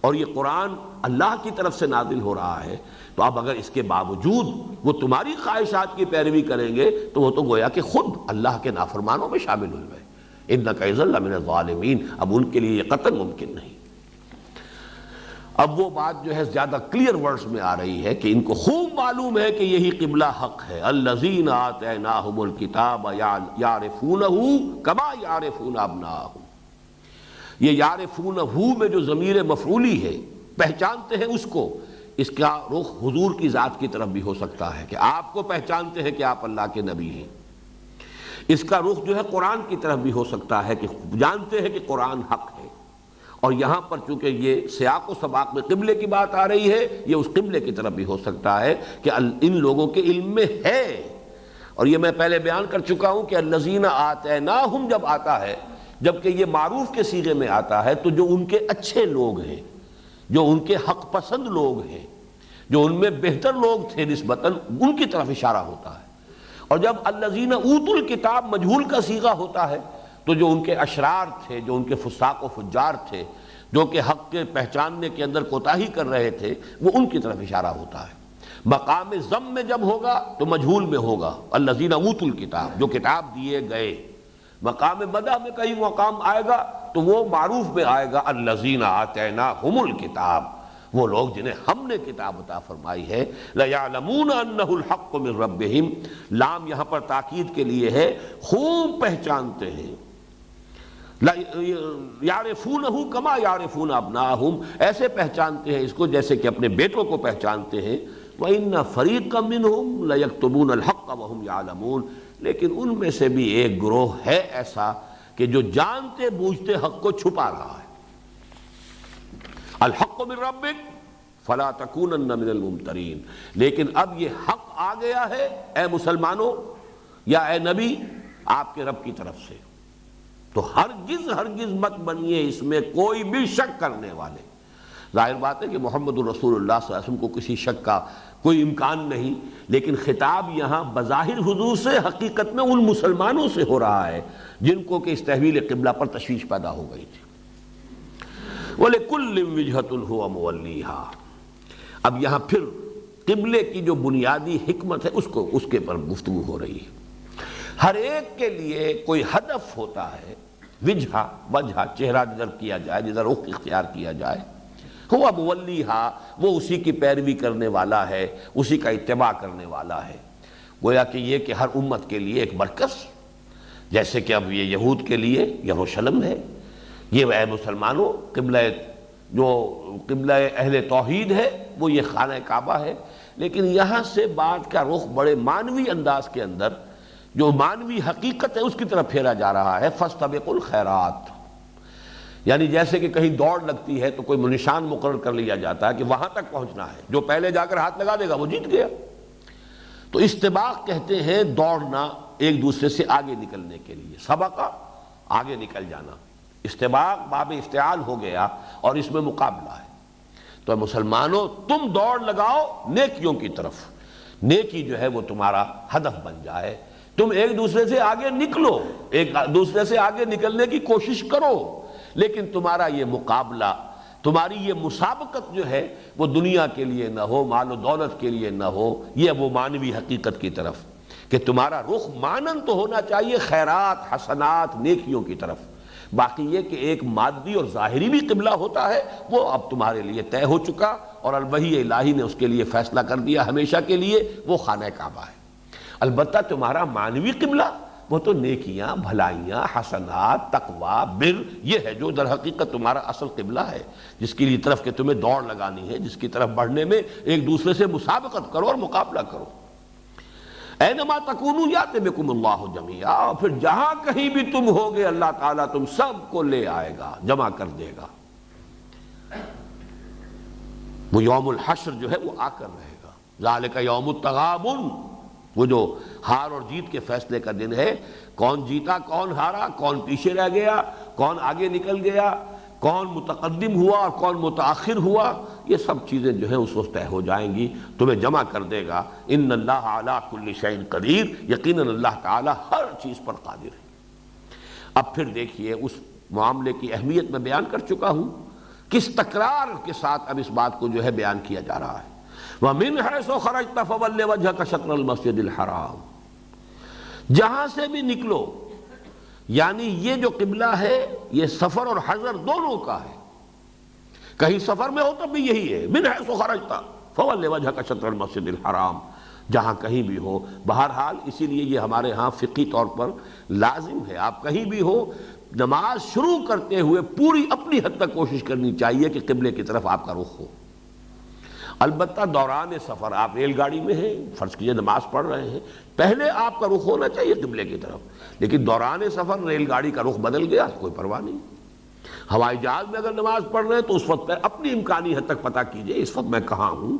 اور یہ قرآن اللہ کی طرف سے نازل ہو رہا ہے، تو اب اگر اس کے باوجود وہ تمہاری خواہشات کی پیروی کریں گے تو وہ تو گویا کہ خود اللہ کے نافرمانوں میں شامل ہوئے ہیں، إِنَّكَ إِذًا لَّمِنَ الظَّالِمِينَ، اب ان کے لیے یہ قطعاً ممکن نہیں۔ اب وہ بات جو ہے زیادہ کلیئر ورڈز میں آ رہی ہے کہ ان کو خوب معلوم ہے کہ یہی قبلہ حق ہے، الذین آتیناہم الکتاب یعرفونہ کما یعرفون ابناءہم، یہ یعرفونہ میں جو ضمیر مفعولی ہے پہچانتے ہیں اس کو، اس کا رخ حضور کی ذات کی طرف بھی ہو سکتا ہے کہ آپ کو پہچانتے ہیں کہ آپ اللہ کے نبی ہیں۔ اس کا رخ جو ہے قرآن کی طرف بھی ہو سکتا ہے کہ جانتے ہیں کہ قرآن حق ہے۔ اور یہاں پر چونکہ یہ سیاق و سباق میں قبلے کی بات آ رہی ہے، یہ اس قبلے کی طرف بھی ہو سکتا ہے کہ ان لوگوں کے علم میں ہے۔ اور یہ میں پہلے بیان کر چکا ہوں کہ الذین آتیناہم جب آتا ہے، جبکہ یہ معروف کے صیغے میں آتا ہے، تو جو ان کے اچھے لوگ ہیں، جو ان کے حق پسند لوگ ہیں، جو ان میں بہتر لوگ تھے نسبتاً، ان کی طرف اشارہ ہوتا ہے۔ اور جب الذین اوتوا الکتاب مجہول کا صیغہ ہوتا ہے تو جو ان کے اشرار تھے، جو ان کے فساق و فجار تھے، جو کہ حق کے پہچاننے کے اندر کوتاہی کر رہے تھے، وہ ان کی طرف اشارہ ہوتا ہے۔ مقام ضم میں جب ہوگا تو مجہول میں ہوگا الذین اوتوا الکتاب، جو کتاب دیے گئے۔ مقام مدح میں کہیں مقام آئے گا تو وہ معروف میں آئے گا الذین آتیناہم الکتاب، وہ لوگ جنہیں ہم نے کتاب عطا فرمائی ہے۔ لَيَعْلَمُونَ أَنَّهُ الْحَقُّ مِنْ رَبِّهِمْ، لام یہاں پر تاکید کے لیے ہے، خوب پہچانتے ہیں۔ يَعْرِفُونَهُ كَمَا يَعْرِفُونَ أَبْنَاءَهُمْ، ایسے پہچانتے ہیں اس کو جیسے کہ اپنے بیٹوں کو پہچانتے ہیں۔ وَإِنَّ فَرِيقًا مِّنْهُمْ لَيَكْتُمُونَ الْحَقَّ وَهُمْ يَعْلَمُونَ، لیکن ان میں سے بھی ایک گروہ ہے ایسا کہ جو جانتے بوجھتے حق کو چھپا رہا ہے۔ الحق من ربک فلا تکونن من الممترین، لیکن اب یہ حق آ گیا ہے اے مسلمانوں یا اے نبی آپ کے رب کی طرف سے، تو ہرگز مت بنیے اس میں کوئی بھی شک کرنے والے۔ ظاہر بات ہے کہ محمد الرسول اللہ صلی اللہ علیہ وسلم کو کسی شک کا کوئی امکان نہیں، لیکن خطاب یہاں بظاہر حضور سے حقیقت میں ان مسلمانوں سے ہو رہا ہے جن کو کہ اس تحویل قبلہ پر تشویش پیدا ہو گئی تھی۔ وَلِكُلٍّ وِجْهَةٌ هُوَ مُوَلِّيهَا، اب یہاں پھر قبلے کی جو بنیادی حکمت ہے اس کے پر گفتگو ہو رہی ہے۔ ہر ایک کے لیے کوئی ہدف ہوتا ہے، وجہ چہرہ جدھر کیا جائے، جدھر رخ اختیار کیا جائے، ہوا مولیہا، وہ اسی کی پیروی کرنے والا ہے، اسی کا اتباع کرنے والا ہے۔ گویا کہ یہ کہ ہر امت کے لیے ایک مرکز، جیسے کہ اب یہ یہود کے لیے یروشلم ہے، یہ اے مسلمانوں جو قبلہ اہل توحید ہے وہ یہ خانہ کعبہ ہے۔ لیکن یہاں سے بات کا رخ بڑے معنوی انداز کے اندر، جو معنوی حقیقت ہے اس کی طرف پھیرا جا رہا ہے۔ فاستبقوا الخیرات، یعنی جیسے کہ کہیں دوڑ لگتی ہے تو کوئی نشان مقرر کر لیا جاتا ہے کہ وہاں تک پہنچنا ہے، جو پہلے جا کر ہاتھ لگا دے گا وہ جیت گیا۔ تو استباق کہتے ہیں دوڑنا ایک دوسرے سے آگے نکلنے کے لیے، سبقہ آگے نکل جانا، استباق باب افتعال ہو گیا اور اس میں مقابلہ ہے۔ تو مسلمانوں تم دوڑ لگاؤ نیکیوں کی طرف، نیکی جو ہے وہ تمہارا ہدف بن جائے، تم ایک دوسرے سے آگے نکلو، ایک دوسرے سے آگے نکلنے کی کوشش کرو، لیکن تمہارا یہ مقابلہ، تمہاری یہ مسابقت جو ہے وہ دنیا کے لیے نہ ہو، مال و دولت کے لیے نہ ہو، یہ وہ معنوی حقیقت کی طرف کہ تمہارا رخ مانند تو ہونا چاہیے خیرات، حسنات، نیکیوں کی طرف۔ باقی یہ کہ ایک مادی اور ظاہری بھی قبلہ ہوتا ہے وہ اب تمہارے لیے طے ہو چکا، اور الوحی الہی نے اس کے لیے فیصلہ کر دیا ہمیشہ کے لیے، وہ خانہ کعبہ ہے۔ البتہ تمہارا معنوی قبلہ وہ تو نیکیاں، بھلائیاں، حسنات، تقوی، بر، یہ ہے جو در حقیقت تمہارا اصل قبلہ ہے، جس کی طرف کہ تمہیں دوڑ لگانی ہے، جس کی طرف بڑھنے میں ایک دوسرے سے مسابقت کرو اور مقابلہ کرو۔ اینما تکونوا یأت بکم اللہ جمیعا، پھر جہاں کہیں بھی تم ہوگے اللہ تعالیٰ تم سب کو لے آئے گا، جمع کر دے گا۔ وہ یوم الحشر جو ہے وہ آ کر رہے گا، ذالک یوم التغابن، وہ جو ہار اور جیت کے فیصلے کا دن ہے، کون جیتا کون ہارا، کون پیچھے رہ گیا، کون آگے نکل گیا، کون متقدم ہوا اور کون متاخر ہوا، یہ سب چیزیں جو ہیں اس وقت طے ہو جائیں گی، تمہیں جمع کر دے گا۔ ان اللہ علی کل شیء قدیر، یقیناً اللہ تعالی ہر چیز پر قادر ہے۔ اب پھر دیکھیے اس معاملے کی اہمیت میں بیان کر چکا ہوں، کس تکرار کے ساتھ اب اس بات کو جو ہے بیان کیا جا رہا ہے۔ وَمِنْ حَيْثُ خَرَجْتَ فَوَلِّ وَجْهَكَ شَطْرَ الْمَسْجِدِ الْحَرَامِ، جہاں سے بھی نکلو، یعنی یہ جو قبلہ ہے یہ سفر اور حضر دونوں کا ہے، کہیں سفر میں ہو تب بھی یہی ہے، مِنْ حَيْثُ خَرَجْتَ فَوَلِّ وَجْهَكَ شَطْرَ الْمَسْجِدِ الْحَرَامِ، جہاں کہیں بھی ہو۔ بہرحال اسی لیے یہ ہمارے ہاں فقہی طور پر لازم ہے، آپ کہیں بھی ہو نماز شروع کرتے ہوئے پوری اپنی حد تک کوشش کرنی چاہیے کہ قبلے کی طرف آپ کا رخ ہو۔ البتہ دوران سفر آپ ریل گاڑی میں ہیں، فرض کیجئے نماز پڑھ رہے ہیں، پہلے آپ کا رخ ہونا چاہیے قبلے کی طرف، لیکن دوران سفر ریل گاڑی کا رخ بدل گیا تو کوئی پرواہ نہیں۔ ہوائی جہاز میں اگر نماز پڑھ رہے ہیں تو اس وقت اپنی امکانی حد تک پتہ کیجئے اس وقت میں کہاں ہوں،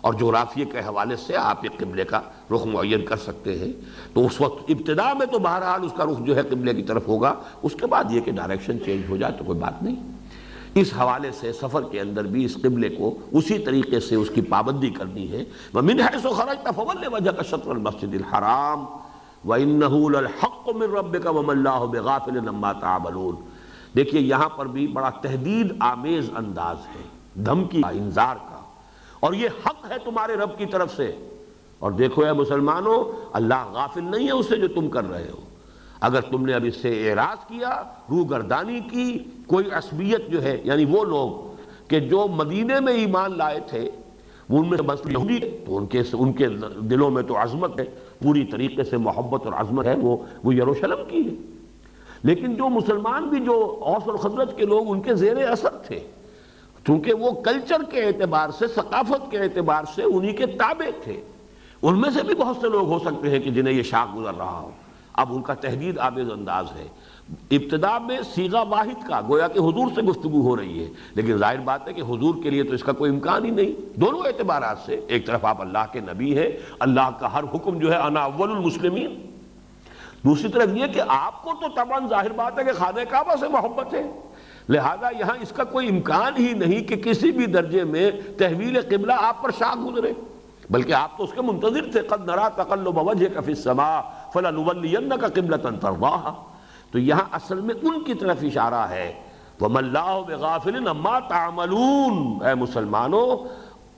اور جغرافیے کے حوالے سے آپ ایک قبلے کا رخ معین کر سکتے ہیں۔ تو اس وقت ابتدا میں تو بہرحال اس کا رخ جو ہے قبلے کی طرف ہوگا، اس کے بعد یہ کہ ڈائریکشن چینج ہو جائے تو کوئی بات نہیں۔ اس حوالے سے سفر کے اندر بھی اس قبلے کو اسی طریقے سے اس کی پابندی کرنی ہے۔ وَمِنْ حَيْثُ خَرَجْتَ فَوَلِّ وَجْهَكَ شَطْرَ الْمَسْجِدِ الْحَرَامِ وَإِنَّهُ لَلْحَقُّ مِنْ رَبِّكَ وَمَا اللَّهُ بِغَافِلٍ عَمَّا تَعْمَلُونَ۔ دیکھیے یہاں پر بھی بڑا تہدید آمیز انداز ہے، دھمکی کا، انذار کا، اور یہ حق ہے تمہارے رب کی طرف سے۔ اور دیکھو اے مسلمانوں، اللہ غافل نہیں ہے اس سے جو تم کر رہے ہو۔ اگر تم نے اب اس سے اعراض کیا، روگردانی کی، کوئی عصبیت جو ہے، یعنی وہ لوگ کہ جو مدینے میں ایمان لائے تھے ان میں بس یہودی، تو ان کے دلوں میں تو عظمت ہے، پوری طریقے سے محبت اور عظمت ہے، وہ یروشلم کی ہے۔ لیکن جو مسلمان بھی، جو اوس اور خزرج کے لوگ، ان کے زیر اثر تھے، چونکہ وہ کلچر کے اعتبار سے، ثقافت کے اعتبار سے انہی کے تابع تھے۔ ان میں سے بھی بہت سے لوگ ہو سکتے ہیں کہ جنہیں یہ شاق گزر رہا ہو۔ اب ان کا تہدید آمیز انداز ہے۔ ابتدا میں صیغہ واحد کا، گویا کہ حضور سے گفتگو ہو رہی ہے، لیکن ظاہر بات ہے کہ حضور کے لیے تو اس کا کوئی امکان ہی نہیں، دونوں اعتبارات سے۔ ایک طرف آپ اللہ کے نبی ہیں، اللہ کا ہر حکم جو ہے انا اول المسلمین، دوسری طرف یہ کہ آپ کو تو طبعاً ظاہر بات ہے کہ خانہ کعبہ سے محبت ہے، لہذا یہاں اس کا کوئی امکان ہی نہیں کہ کسی بھی درجے میں تحویل قبلہ آپ پر شاق گزرے، بلکہ آپ تو اس کے منتظر تھے۔ قد نرى تقلب وجهك في السماء فلنولينك قبلة ترضاها۔ تو یہاں اصل میں ان کی طرف اشارہ ہے، وَمَا اللَّهُ بِغَافِلٍ عَمَّا تَعْمَلُونَ۔ اے مسلمانوں،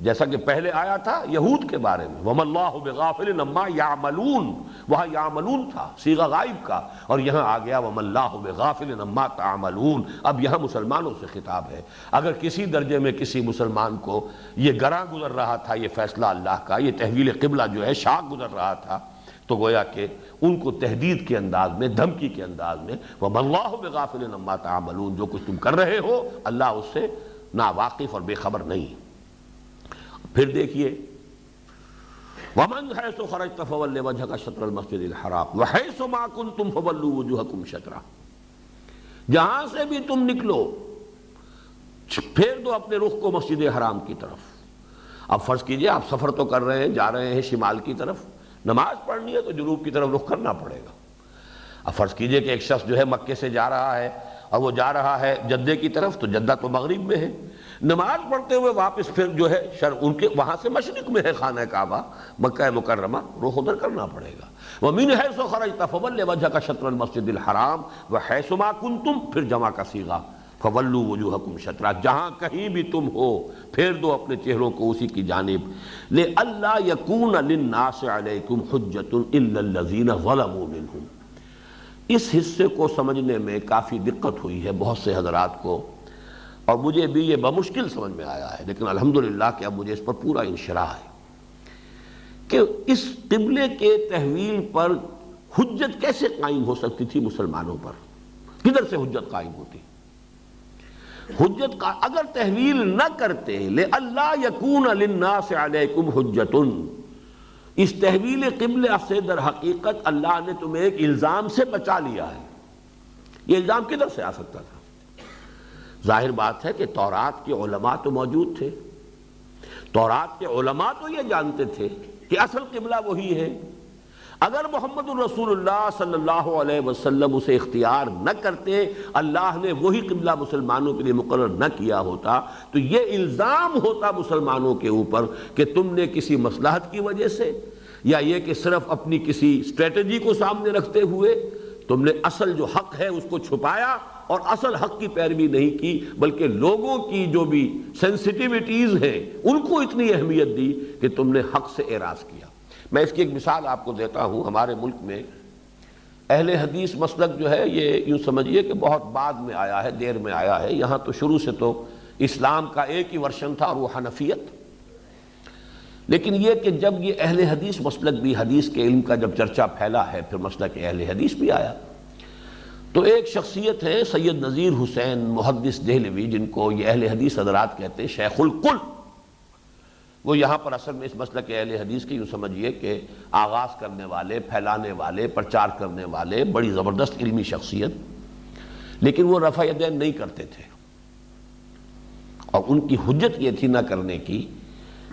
جیسا کہ پہلے آیا تھا یہود کے بارے میں، وَمَا اللَّهُ بِغَافِلٍ عَمَّا يَعْمَلُونَ، وہاں یعملون تھا صیغہ غائب کا، اور یہاں آ گیا وَمَا اللَّهُ بِغَافِلٍ عَمَّا تَعْمَلُونَ۔ اب یہاں مسلمانوں سے خطاب ہے۔ اگر کسی درجے میں کسی مسلمان کو یہ گراں گزر رہا تھا، یہ فیصلہ اللہ کا، یہ تحویل قبلہ جو ہے شاق گزر رہا تھا، تو گویا کہ ان کو تہدید کے انداز میں، دھمکی کے انداز میں، وَمَا اللَّهُ بِغَافِلٍ عَمَّا تَعْمَلُونَ، جو کچھ تم کر رہے ہو اللہ اس سے ناواقف اور بے خبر نہیں۔ پھر دیکھیے وَمَنْ حَيْثُ خَرَجْتَ فَوَلِّ وَجْهَكَ شَطْرَ الْمَسْجِدِ الْحَرَامِ وَحَيْثُ مَا كُنْتُمْ فَوَلُّوا وُجُوهَكُمْ شَطْرَهُ، جہاں سے بھی تم نکلو پھیر دو اپنے رخ کو مسجد حرام کی طرف۔ اب فرض کیجئے آپ سفر تو کر رہے ہیں، جا رہے ہیں شمال کی طرف، نماز پڑھنی ہے تو جنوب کی طرف رخ کرنا پڑے گا۔ اب فرض کیجئے کہ ایک شخص جو ہے مکے سے جا رہا ہے اور وہ جا رہا ہے جدہ کی طرف، تو جدہ تو مغرب میں ہے، نماز پڑھتے ہوئے واپس پھر جو ہے ان کے وہاں سے مشرق میں ہے خانہ کعبہ مکہ مکرمہ، رخ ادھر کرنا پڑے گا۔ وَمِنْ حَيْثُ خَرَجْتَ فَوَلِّ وَجْهَكَ شَطْرَ الْمَسْجِدِ الْحَرَامِ وَحَيْثُ مَا كُنْتُمْ، پھر جمع کا صیغہ فَوَلُّوا وُجُوهَكُمْ شَطْرَهُ، جہاں کہیں بھی تم ہو پھیر دو اپنے چہروں کو اسی کی جانب۔ لِأَلَّا يَكُونَ لِلنَّاسِ عَلَيْكُمْ حُجَّةٌ إِلَّا الَّذِينَ ظَلَمُوا مِنْهُمْ۔ اس حصے کو سمجھنے میں کافی دقت ہوئی ہے بہت سے حضرات کو، اور مجھے بھی یہ بمشکل سمجھ میں آیا ہے، لیکن الحمدللہ کہ اب مجھے اس پر پورا انشراح ہے کہ اس قبلے کے تحویل پر حجت کیسے قائم ہو سکتی تھی مسلمانوں پر، کدھر سے حجت قائم ہوتی؟ حجت کا اگر تحویل نہ کرتے، لِأَلَّا يَكُونَ لِلنَّاسِ عَلَيْكُمْ حُجَّةٌ، اس تحویل قبلہ سے در حقیقت اللہ نے تمہیں ایک الزام سے بچا لیا ہے۔ یہ الزام کدھر سے آ سکتا تھا؟ ظاہر بات ہے کہ تورات کے علماء تو موجود تھے، تورات کے علماء تو یہ جانتے تھے کہ اصل قبلہ وہی ہے۔ اگر محمد الرسول اللہ صلی اللہ علیہ وسلم اسے اختیار نہ کرتے، اللہ نے وہی قبلہ مسلمانوں کے لیے مقرر نہ کیا ہوتا، تو یہ الزام ہوتا مسلمانوں کے اوپر کہ تم نے کسی مصلحت کی وجہ سے، یا یہ کہ صرف اپنی کسی اسٹریٹجی کو سامنے رکھتے ہوئے تم نے اصل جو حق ہے اس کو چھپایا اور اصل حق کی پیروی نہیں کی، بلکہ لوگوں کی جو بھی سینسٹیوٹیز ہیں ان کو اتنی اہمیت دی کہ تم نے حق سے اعراض کیا۔ میں اس کی ایک مثال آپ کو دیتا ہوں۔ ہمارے ملک میں اہل حدیث مسلک جو ہے یہ یوں سمجھیے کہ بہت بعد میں آیا ہے، دیر میں آیا ہے۔ یہاں تو شروع سے تو اسلام کا ایک ہی ورژن تھا، اور وہ حنفیت۔ لیکن یہ کہ جب یہ اہل حدیث مسلک بھی، حدیث کے علم کا جب چرچا پھیلا ہے، پھر مسلک اہل حدیث بھی آیا، تو ایک شخصیت ہے سید نذیر حسین محدث دہلوی، جن کو یہ اہل حدیث حضرات کہتے ہیں شیخ الکل۔ وہ یہاں پر اصل میں اس مسلک کے اہل حدیث کی یوں سمجھیے کہ آغاز کرنے والے، پھیلانے والے، پرچار کرنے والے، بڑی زبردست علمی شخصیت، لیکن وہ رفع یدین نہیں کرتے تھے، اور ان کی حجت یہ تھی نہ کرنے کی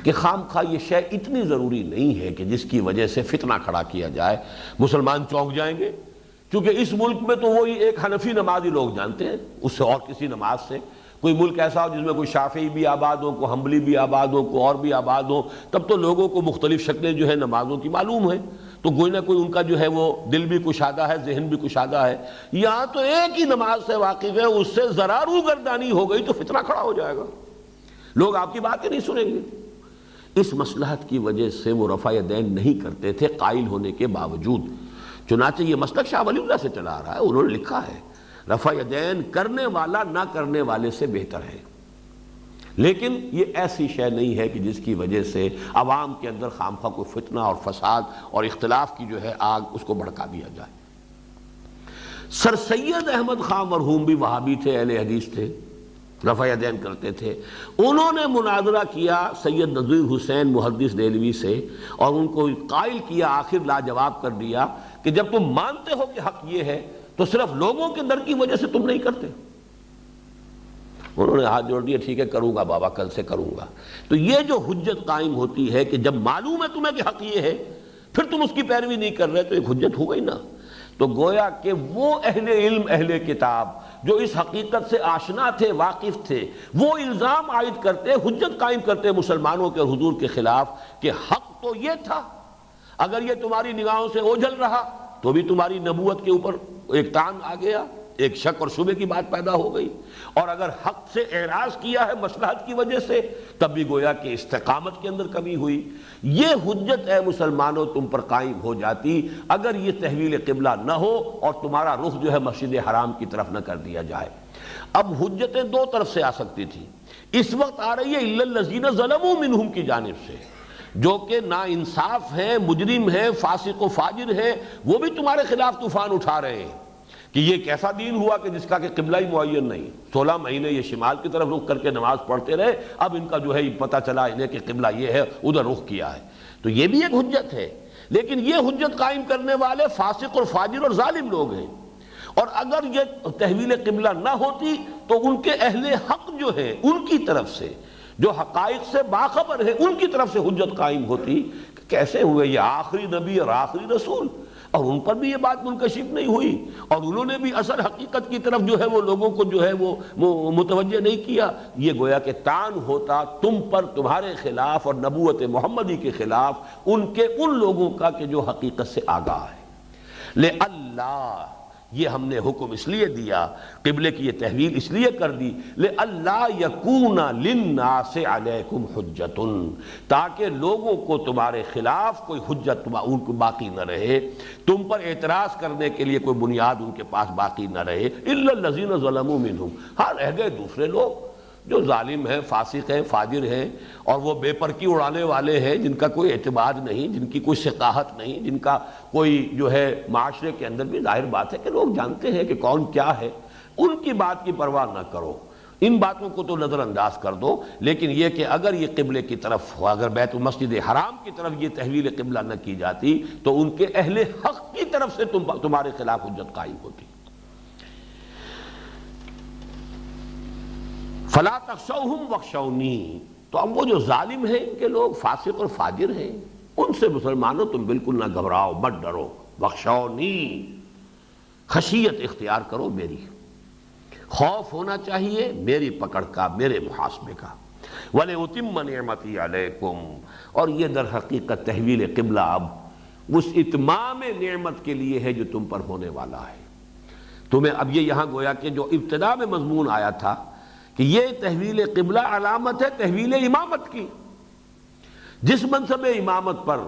کہ خام خواہ یہ شے اتنی ضروری نہیں ہے کہ جس کی وجہ سے فتنہ کھڑا کیا جائے، مسلمان چونک جائیں گے، کیونکہ اس ملک میں تو وہی ایک حنفی نماز ہی لوگ جانتے ہیں، اس سے اور کسی نماز سے کوئی ملک ایسا ہو جس میں کوئی شافعی بھی آباد ہو، کوئی حنبلی بھی آباد ہو، کوئی اور بھی آباد ہو، تب تو لوگوں کو مختلف شکلیں جو ہے نمازوں کی معلوم ہیں، تو کوئی نہ کوئی ان کا جو ہے وہ دل بھی کشادہ ہے، ذہن بھی کشادہ ہے۔ یہاں تو ایک ہی نماز سے واقف ہے، اس سے ذرا روگردانی ہو گئی تو فتنہ کھڑا ہو جائے گا، لوگ آپ کی بات ہی نہیں سنیں گے۔ اس مصلحت کی وجہ سے وہ رفع یدین نہیں کرتے تھے قائل ہونے کے باوجود، چنانچہ یہ مسلک شاہ ولی اللہ سے چلا آ رہا ہے، انہوں نے لکھا ہے رفع یدین کرنے والا نہ کرنے والے سے بہتر ہے، لیکن یہ ایسی شے نہیں ہے کہ جس کی وجہ سے عوام کے اندر خامخواہ کوئی فتنہ اور فساد اور اختلاف کی جو ہے آگ اس کو بھڑکا دیا جائے۔ سر سید احمد خان مرحوم بھی وہابی تھے، اہل حدیث تھے، رفع یدین کرتے تھے، انہوں نے مناظرہ کیا سید نذیر حسین محدث دہلوی سے اور ان کو قائل کیا، آخر لاجواب کر دیا کہ جب تم مانتے ہو کہ حق یہ ہے تو صرف لوگوں کے ڈر کی وجہ سے تم نہیں کرتے۔ انہوں نے ہاتھ جوڑ دیا، ٹھیک ہے کروں گا بابا، کل سے کروں گا۔ تو یہ جو حجت قائم ہوتی ہے کہ جب معلوم ہے تمہیں کہ حق یہ ہے پھر تم اس کی پیروی نہیں کر رہے، تو ایک حجت ہو گئی نا۔ تو گویا کہ وہ اہل علم، اہل کتاب جو اس حقیقت سے آشنا تھے، واقف تھے، وہ الزام عائد کرتے، حجت قائم کرتے مسلمانوں کے حضور کے خلاف کہ حق تو یہ تھا، اگر یہ تمہاری نگاہوں سے اوجھل رہا تو بھی تمہاری نبوت کے اوپر ایک تان آ گیا، ایک شک اور شبے کی بات پیدا ہو گئی، اور اگر حق سے اعراض کیا ہے مصلحت کی وجہ سے تب بھی گویا کہ استقامت کے اندر کمی ہوئی۔ یہ حجت اے مسلمانوں تم پر قائم ہو جاتی اگر یہ تحویل قبلہ نہ ہو اور تمہارا رخ جو ہے مسجد حرام کی طرف نہ کر دیا جائے۔ اب حجتیں دو طرف سے آ سکتی تھی، اس وقت آ رہی ہے الا الذین ظلموا منہم کی جانب سے، جو کہ نا انصاف ہیں، مجرم ہیں، فاسق و فاجر ہیں، وہ بھی تمہارے خلاف طوفان اٹھا رہے ہیں کہ یہ کیسا دین ہوا کہ جس کا کہ قبلہ ہی معین نہیں، 16 مہینے یہ شمال کی طرف رخ کر کے نماز پڑھتے رہے، اب ان کا جو ہے پتہ چلا انہیں کہ قبلہ یہ ہے، ادھر رخ کیا ہے۔ تو یہ بھی ایک حجت ہے، لیکن یہ حجت قائم کرنے والے فاسق اور فاجر اور ظالم لوگ ہیں، اور اگر یہ تحویل قبلہ نہ ہوتی تو ان کے اہل حق جو ہے ان کی طرف سے، جو حقائق سے باخبر ہے ان کی طرف سے حجت قائم ہوتی کہ کیسے ہوئے یہ آخری نبی اور آخری رسول، اور ان پر بھی یہ بات منکشف نہیں ہوئی، اور انہوں نے بھی اصل حقیقت کی طرف جو ہے وہ لوگوں کو جو ہے وہ متوجہ نہیں کیا۔ یہ گویا کہ تان ہوتا تم پر، تمہارے خلاف اور نبوت محمدی کے خلاف ان لوگوں کا کہ جو حقیقت سے آگاہ ہے۔ لے اللہ، یہ ہم نے حکم اس لیے دیا، قبلے کی یہ تحویل اس لیے کر دی، لے اللہ یکون للناس علیکم حجت، تاکہ لوگوں کو تمہارے خلاف کوئی حجت ان کو باقی نہ رہے، تم پر اعتراض کرنے کے لیے کوئی بنیاد ان کے پاس باقی نہ رہے۔ الا الذین ظلموا منہم، ہاں رہ گئے دوسرے لوگ جو ظالم ہیں، فاسق ہیں، فاجر ہیں، اور وہ بے پرکی اڑانے والے ہیں، جن کا کوئی اعتبار نہیں، جن کی کوئی ثقاہت نہیں، جن کا کوئی جو ہے معاشرے کے اندر بھی ظاہر بات ہے کہ لوگ جانتے ہیں کہ کون کیا ہے، ان کی بات کی پرواہ نہ کرو، ان باتوں کو تو نظر انداز کر دو۔ لیکن یہ کہ اگر یہ قبلے کی طرف، اگر بیت المسجد حرام کی طرف یہ تحویل قبلہ نہ کی جاتی تو ان کے اہل حق کی طرف سے تمہارے خلاف حجت قائم ہوتی۔ فلا تخشوہم واخشونی، تو اب وہ جو ظالم ہیں ان کے لوگ فاسق اور فاجر ہیں، ان سے مسلمانوں تم بالکل نہ گھبراؤ، مت ڈرو، واخشونی، خشیت اختیار کرو میری، خوف ہونا چاہیے میری پکڑ کا، میرے محاسبے کا۔ وَلِأُتِمَّ نِعْمَتِي عَلَيْكُمْ، اور یہ در حقیقت تحویل قبلہ اب اس اتمام نعمت کے لیے ہے جو تم پر ہونے والا ہے۔ تمہیں اب یہ یہاں گویا کہ جو ابتدا میں مضمون آیا تھا کہ یہ تحویل قبلہ علامت ہے تحویل امامت کی، جس منصب امامت پر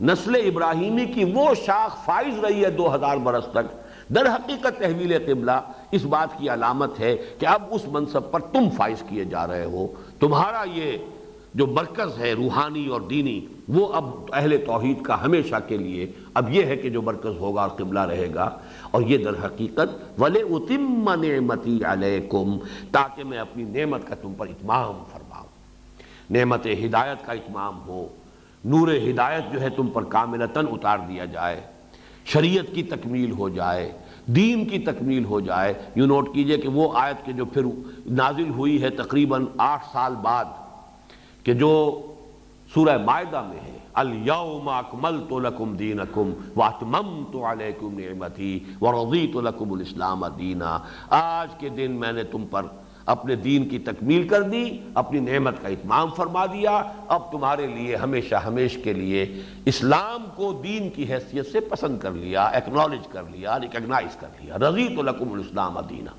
نسل ابراہیمی کی وہ شاخ فائز رہی ہے 2000 برس تک، در حقیقت تحویل قبلہ اس بات کی علامت ہے کہ اب اس منصب پر تم فائز کیے جا رہے ہو، تمہارا یہ جو مرکز ہے روحانی اور دینی وہ اب اہل توحید کا ہمیشہ کے لیے اب یہ ہے کہ جو مرکز ہوگا اور قبلہ رہے گا، اور یہ در حقیقت وَلِأُتِمَّ نِعْمَتِي عَلَيْكُمْ، تاکہ میں اپنی نعمت کا تم پر اتمام فرماؤں، نعمت ہدایت کا اتمام ہو، نور ہدایت جو ہے تم پر کاملتاً اتار دیا جائے، شریعت کی تکمیل ہو جائے، دین کی تکمیل ہو جائے۔ یوں نوٹ کیجئے کہ وہ آیت کے جو پھر نازل ہوئی ہے تقریباً 8 سال بعد، کہ جو سورہ مائدہ میں ہے الَّيَوْمَ أَكْمَلْتُ لَكُمْ دِينَكُمْ وَأَتْمَمْتُ عَلَيْكُمْ نِعْمَتِي وَرَضِيتُ لَكُمُ الْإِسْلَامَ دِينًا، آج کے دن میں نے تم پر اپنے دین کی تکمیل کر دی، اپنی نعمت کا اتمام فرما دیا، اب تمہارے لیے ہمیشہ ہمیش کے لیے اسلام کو دین کی حیثیت سے پسند کر لیا، ایکنالج کر لیا، ریکگنائز کر لیا، رضیت لکم الاسلام دینا۔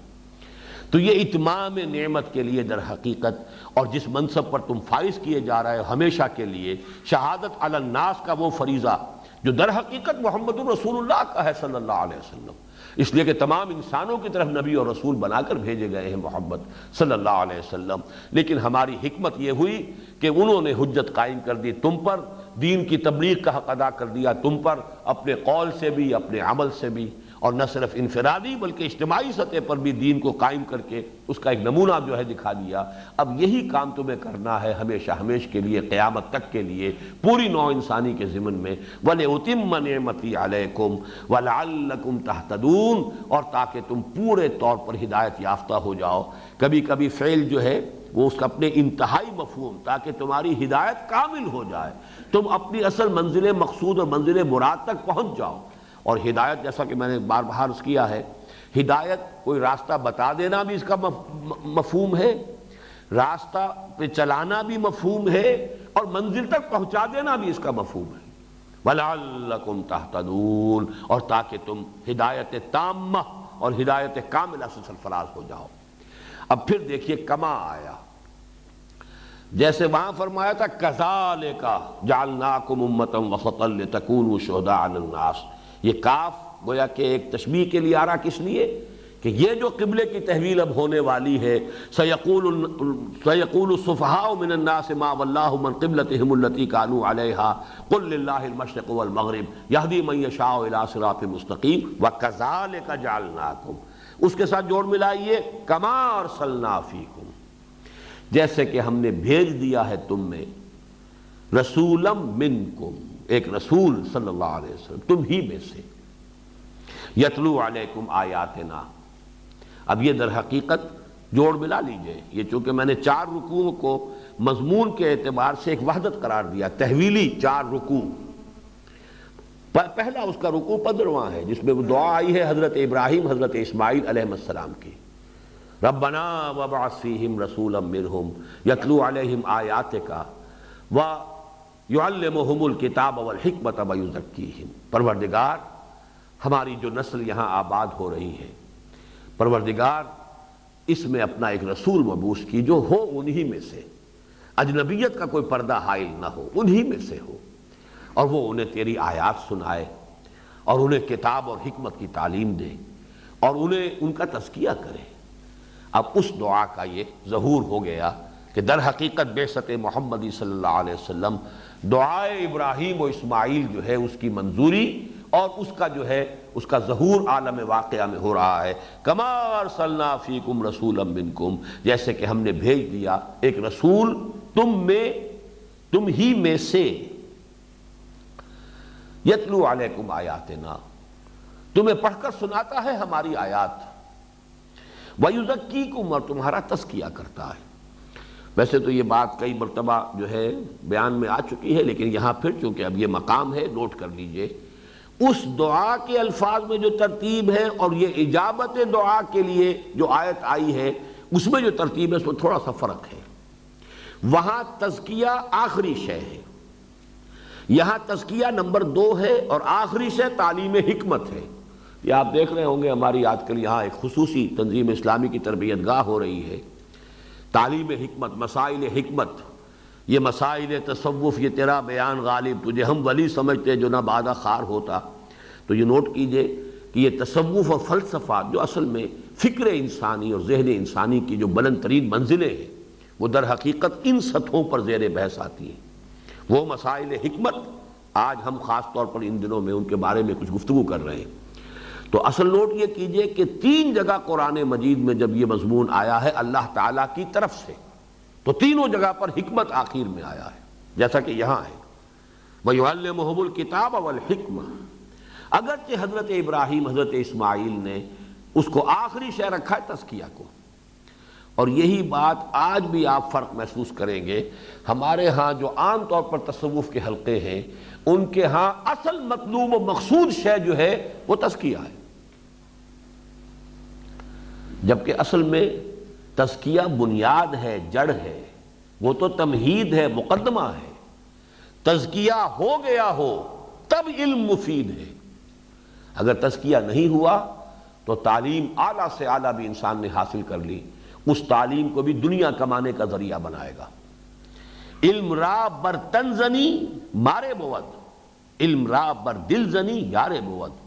تو یہ اتمام نعمت کے لیے در حقیقت، اور جس منصب پر تم فائز کیے جا رہے ہو ہمیشہ کے لیے، شہادت علی الناس کا وہ فریضہ جو در حقیقت محمد رسول اللہ کا ہے صلی اللہ علیہ وسلم، اس لیے کہ تمام انسانوں کی طرف نبی اور رسول بنا کر بھیجے گئے ہیں محمد صلی اللہ علیہ وسلم، لیکن ہماری حکمت یہ ہوئی کہ انہوں نے حجت قائم کر دی تم پر، دین کی تبلیغ کا حق ادا کر دیا تم پر، اپنے قول سے بھی اپنے عمل سے بھی، اور نہ صرف انفرادی بلکہ اجتماعی سطح پر بھی دین کو قائم کر کے اس کا ایک نمونہ جو ہے دکھا دیا۔ اب یہی کام تمہیں کرنا ہے ہمیشہ ہمیش کے لیے، قیامت تک کے لیے، پوری نوع انسانی کے ضمن میں، وَلِأُتِمَّ نِعْمَتِي عَلَيْكُمْ وَلَعَلَّكُمْ تَهْتَدُونَ، اور تاکہ تم پورے طور پر ہدایت یافتہ ہو جاؤ۔ کبھی کبھی فعل جو ہے وہ اس کا اپنے انتہائی مفہوم، تاکہ تمہاری ہدایت کامل ہو جائے، تم اپنی اصل منزل مقصود اور منزل مراد تک پہنچ جاؤ۔ اور ہدایت جیسا کہ میں نے بار بار عرض کیا ہے، ہدایت کوئی راستہ بتا دینا بھی اس کا مفہوم ہے، راستہ پہ چلانا بھی مفہوم ہے، اور منزل تک پہنچا دینا بھی اس کا مفہوم ہے۔ وَلَعَلَّكُمْ تَهْتَدُونَ، اور تاکہ تم ہدایت تامہ اور ہدایت کاملہ سے سرفراز ہو جاؤ۔ اب پھر دیکھیے کما آیا، جیسے وہاں فرمایا تھا كَذَلِكَ جَعَلْنَاكُمْ أُمَّةً وَسَطًا لِتَكُونُوا شُهَدَاءَ عَلَى النَّاسِ، یہ کاف گویا کہ ایک تشبیہ کے لیے آ رہا، کس لیے کہ یہ جو قبلے کی تحویل اب ہونے والی ہے، سَيَقُولُ السُّفَهَاءُ مِنَ النَّاسِ مَا وَلَّاهُمْ عَنْ قِبْلَتِهِمُ الَّتِي كَانُوا عَلَيْهَا قُلْ لِلَّهِ الْمَشْرِقُ وَالْمَغْرِبُ يَهْدِي مَن يَشَاءُ إِلَىٰ صِرَاطٍ مُسْتَقِيمٍ وَكَذَلِكَ جَعَلْنَاكُمْ، اس کے ساتھ جوڑ ملائیے كَمَا أَرْسَلْنَا فِيكُمْ، جیسے کہ ہم نے بھیج دیا ہے تم میں، رسولا منکم، ایک رسول صلی اللہ علیہ وسلم تم ہی میں سے، یتلو علیکم آیاتنا۔ اب یہ در حقیقت جوڑ ملا لیجئے، یہ چونکہ میں نے 4 رکوعوں کو مضمون کے اعتبار سے ایک وحدت قرار دیا، تحویلی 4 رکوع۔ پہلا اس کا رکوع 15واں ہے، جس میں وہ دعا آئی ہے حضرت ابراہیم حضرت اسماعیل علیہ السلام کی، ربنا وابعث فیہم رسولا منہم یتلو علیہم آیاتک ویعلمہم الکتاب والحکمت ویزکیہم۔ پروردگار، ہماری جو نسل یہاں آباد ہو رہی ہے، پروردگار اس میں اپنا ایک رسول مبعوث کی جو ہو انہی میں سے، اجنبیت کا کوئی پردہ حائل نہ ہو، انہی میں سے ہو، اور وہ انہیں تیری آیات سنائے، اور انہیں کتاب اور حکمت کی تعلیم دے، اور انہیں ان کا تزکیہ کرے۔ اب اس دعا کا یہ ظہور ہو گیا کہ در حقیقت بعثت محمدی صلی اللہ علیہ وسلم، دعائے ابراہیم و اسماعیل جو ہے اس کی منظوری اور اس کا جو ہے اس کا ظہور عالم واقعہ میں ہو رہا ہے۔ کما ارسلنا فیکم رسولا منکم، جیسے کہ ہم نے بھیج دیا ایک رسول تم میں، تم ہی میں سے، یتلو علیکم آیاتنا، تمہیں پڑھ کر سناتا ہے ہماری آیات، وَيُزَكِّيكُمْ، اور تمہارا تزکیہ کرتا ہے۔ ویسے تو یہ بات کئی مرتبہ جو ہے بیان میں آ چکی ہے، لیکن یہاں پھر چونکہ اب یہ مقام ہے، نوٹ کر لیجئے، اس دعا کے الفاظ میں جو ترتیب ہے اور یہ اجابت دعا کے لیے جو آیت آئی ہے اس میں جو ترتیب ہے اس میں تھوڑا سا فرق ہے۔ وہاں تزکیہ آخری شے ہے، یہاں تزکیہ نمبر 2 ہے، اور آخری شے تعلیم حکمت ہے۔ یہ آپ دیکھ رہے ہوں گے ہماری آج کل یہاں ایک خصوصی تنظیم اسلامی کی تربیت گاہ ہو رہی ہے، تعلیم حکمت، مسائل حکمت، یہ مسائل تصوف، یہ تیرا بیان غالب، تجھے ہم ولی سمجھتے جو نہ بادہ خار ہوتا۔ تو یہ نوٹ کیجئے کہ یہ تصوف اور فلسفہ جو اصل میں فکر انسانی اور ذہن انسانی کی جو بلند ترین منزلیں ہیں وہ در حقیقت ان سطحوں پر زیر بحث آتی ہیں۔ وہ مسائل حکمت آج ہم خاص طور پر ان دنوں میں ان کے بارے میں کچھ گفتگو کر رہے ہیں۔ تو اصل نوٹ یہ کیجئے کہ 3 جگہ قرآن مجید میں جب یہ مضمون آیا ہے اللہ تعالیٰ کی طرف سے، تو تینوں جگہ پر حکمت آخر میں آیا ہے، جیسا کہ یہاں ہے وَيُعَلِّمُهُمُ الْكِتَابَ وَالْحِكْمَةَ۔ اگرچہ حضرت ابراہیم، حضرت اسماعیل نے اس کو آخری شے رکھا ہے، تزکیہ کو، اور یہی بات آج بھی آپ فرق محسوس کریں گے۔ ہمارے ہاں جو عام طور پر تصوف کے حلقے ہیں، ان کے ہاں اصل مطلوب و مقصود شے جو ہے وہ تزکیہ ہے، جبکہ اصل میں تزکیہ بنیاد ہے، جڑ ہے، وہ تو تمہید ہے، مقدمہ ہے۔ تزکیہ ہو گیا ہو تب علم مفید ہے۔ اگر تزکیہ نہیں ہوا تو تعلیم اعلیٰ سے اعلیٰ بھی انسان نے حاصل کر لی، اس تعلیم کو بھی دنیا کمانے کا ذریعہ بنائے گا۔ علم را بر تن زنی مارے بود، علم را بر دل زنی یارے بود۔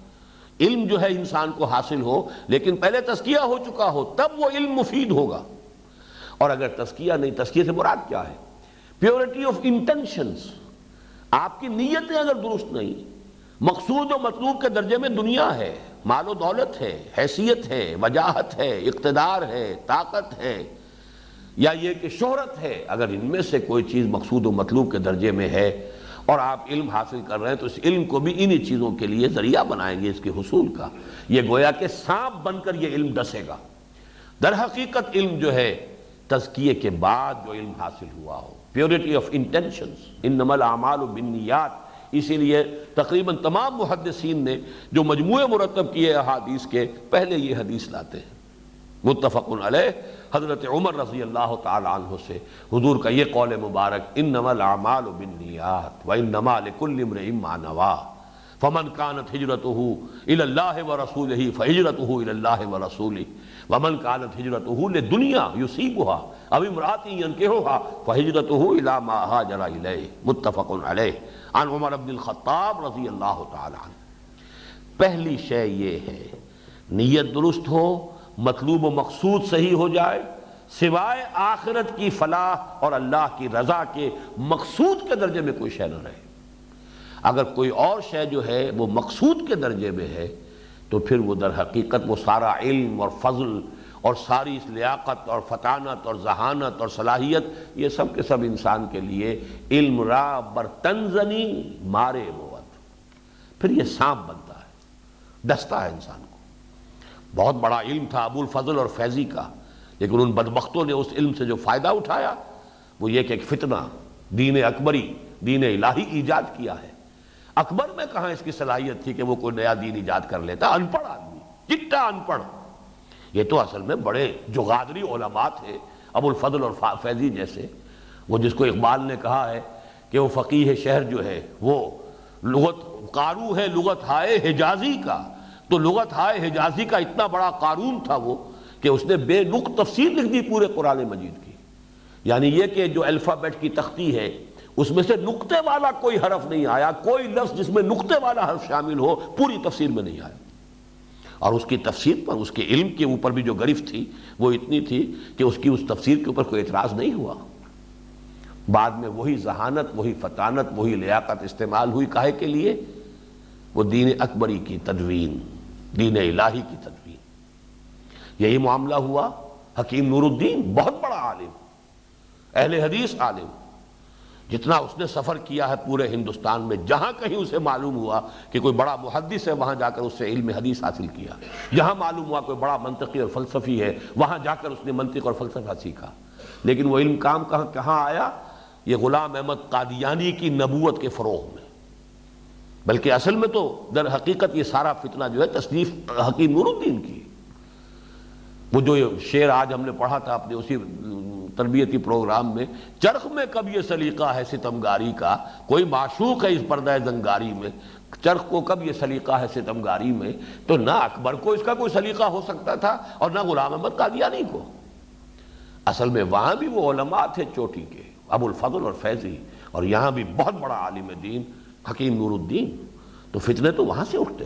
علم جو ہے انسان کو حاصل ہو، لیکن پہلے تزکیہ ہو چکا ہو، تب وہ علم مفید ہوگا۔ اور اگر تزکیہ نہیں، تزکیہ سے مراد کیا ہے؟ Purity of intentions. آپ کی نیتیں اگر درست نہیں، مقصود و مطلوب کے درجے میں دنیا ہے، مال و دولت ہے، حیثیت ہے، وجاہت ہے، اقتدار ہے، طاقت ہے، یا یہ کہ شہرت ہے، اگر ان میں سے کوئی چیز مقصود و مطلوب کے درجے میں ہے اور آپ علم حاصل کر رہے ہیں، تو اس علم کو بھی انہی چیزوں کے لیے ذریعہ بنائیں گے اس کے حصول کا۔ یہ گویا کہ سانپ بن کر یہ علم ڈسے گا۔ در حقیقت علم جو ہے تزکیے کے بعد جو علم حاصل ہوا ہو، پیورٹی آف انٹینشنز، انما الاعمال بالنیات۔ اسی لیے تقریباً تمام محدثین نے جو مجموعے مرتب کیے احادیث کے، پہلے یہ حدیث لاتے ہیں متفق علیہ حضرت عمر رضی اللہ تعالی عنہ سے، حضور کا یہ قول مبارک، انما الاعمال بالنیات وانما لکل امرئ ما نوی، فمن كانت هجرته الى الله ورسوله فهجرته الى الله ورسوله، ومن كانت هجرته لدنيا يصيبها او امرأة ينكحها فهجرته الى ما هاجر اليه، متفق علیہ عن عمر بن الخطاب رضی اللہ تعالی عنہ۔ پہلی شے یہ ہے نیت درست ہو، مطلوب و مقصود صحیح ہو جائے، سوائے آخرت کی فلاح اور اللہ کی رضا کے مقصود کے درجے میں کوئی شے نہ رہے۔ اگر کوئی اور شے جو ہے وہ مقصود کے درجے میں ہے تو پھر وہ در حقیقت وہ سارا علم اور فضل اور ساری اس لیاقت اور فطانت اور ذہانت اور صلاحیت، یہ سب کے سب انسان کے لیے علم را بر تنزنی مارے بود، پھر یہ سانپ بنتا ہے، ڈستا ہے انسان کو۔ بہت بڑا علم تھا ابو الفضل اور فیضی کا، لیکن ان بدبختوں نے اس علم سے جو فائدہ اٹھایا وہ یہ کہ ایک فتنہ، دین اکبری، دین الہی ایجاد کیا ہے۔ اکبر میں کہاں اس کی صلاحیت تھی کہ وہ کوئی نیا دین ایجاد کر لیتا؟ ان پڑھ آدمی، چٹا ان پڑھ۔ یہ تو اصل میں بڑے جو غادری علماء تھے، ابو الفضل اور فیضی جیسے، وہ جس کو اقبال نے کہا ہے کہ وہ فقیہ شہر جو ہے وہ لغت قارو ہے لغت ہائے حجازی کا، تو لغت ہائے حجازی کا اتنا بڑا قارون تھا وہ کہ اس نے بے نقط تفسیر لکھ دی پورے قرآن مجید کی۔ یعنی یہ کہ جو الفابیٹ کی تختی ہے اس میں سے نقطے والا کوئی حرف نہیں آیا، کوئی لفظ جس میں نقطے والا حرف شامل ہو پوری تفسیر میں نہیں آیا۔ اور اس کی تفسیر پر، اس کے علم کے اوپر بھی جو گرفت تھی وہ اتنی تھی کہ اس کی اس تفسیر کے اوپر کوئی اعتراض نہیں ہوا۔ بعد میں وہی ذہانت، وہی فطانت، وہی لیاقت استعمال ہوئی، کاہے کے لیے؟ وہ دین اکبری کی تدوین، دین الہی کی تدوین۔ یہی معاملہ ہوا حکیم نور الدین، بہت بڑا عالم، اہل حدیث عالم، جتنا اس نے سفر کیا ہے پورے ہندوستان میں، جہاں کہیں اسے معلوم ہوا کہ کوئی بڑا محدث ہے وہاں جا کر اس سے علم حدیث حاصل کیا، جہاں معلوم ہوا کوئی بڑا منطقی اور فلسفی ہے وہاں جا کر اس نے منطق اور فلسفہ سیکھا۔ لیکن وہ علم کام کہاں آیا؟ یہ غلام احمد قادیانی کی نبوت کے فروغ میں۔ بلکہ اصل میں تو در حقیقت یہ سارا فتنہ جو ہے تصنیف حکیم نور الدین کی۔ وہ جو شعر آج ہم نے پڑھا تھا اپنے اسی تربیتی پروگرام میں، چرخ میں کب یہ سلیقہ ہے ستمگاری کا، کوئی معشوق ہے اس پردہ زنگاری میں، چرخ کو کب یہ سلیقہ ہے ستمگاری میں، تو نہ اکبر کو اس کا کوئی سلیقہ ہو سکتا تھا اور نہ غلام احمد قادیانی کو۔ اصل میں وہاں بھی وہ علماء تھے چوٹی کے، ابو الفضل اور فیضی، اور یہاں بھی بہت بڑا عالم دین حکیم نور الدین۔ تو فتنے تو وہاں سے اٹھتے۔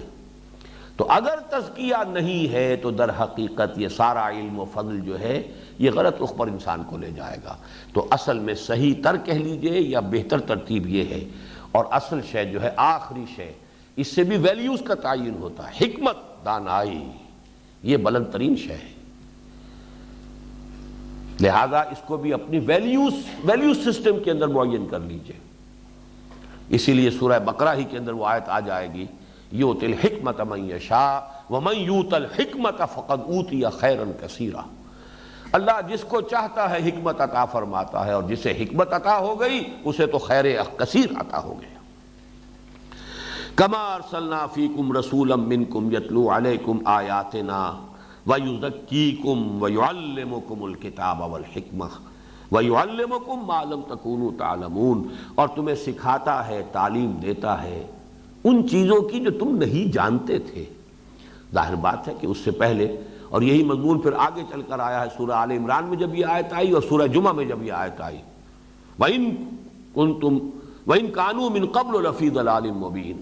تو اگر تزکیہ نہیں ہے تو در حقیقت یہ سارا علم و فضل جو ہے یہ غلط رخ پر انسان کو لے جائے گا۔ تو اصل میں صحیح تر کہہ لیجئے یا بہتر ترتیب یہ ہے، اور اصل شے جو ہے آخری شے، اس سے بھی ویلیوز کا تعین ہوتا ہے، حکمت دانائی یہ بلند ترین شے ہے، لہذا اس کو بھی اپنی ویلیوز سسٹم کے اندر معین کر لیجئے۔ اسی لیے سورہ بقرہ ہی کے اندر وہ آیت آ جائے گی، یؤت الحکمۃ من یشاء ومن یؤت الحکمۃ فقد اوتی خیرا کثیرا۔ اللہ جس کو چاہتا ہے حکمت عطا فرماتا ہے، اور جسے حکمت عطا ہو گئی اسے تو خیر کثیر عطا ہو گیا۔ کما ارسلنا فیکم رسولا منکم یتلو علیکم آیاتنا ویزکیکم ویعلمکم الکتاب والحکمہ وَيُعَلِّمُكُم مَّا لَمْ تَكُونُوا تَعْلَمُونَ، اور تمہیں سکھاتا ہے، تعلیم دیتا ہے ان چیزوں کی جو تم نہیں جانتے تھے۔ ظاہر بات ہے کہ اس سے پہلے، اور یہی مضمون پھر آگے چل کر آیا ہے سورہ آل عمران میں جب یہ آیت آئی اور سورہ جمعہ میں جب یہ آیت آئی، وَإِن كَانُوا مِن قَبْلُ لَفِي ضَلَالٍ مُّبِينٍ،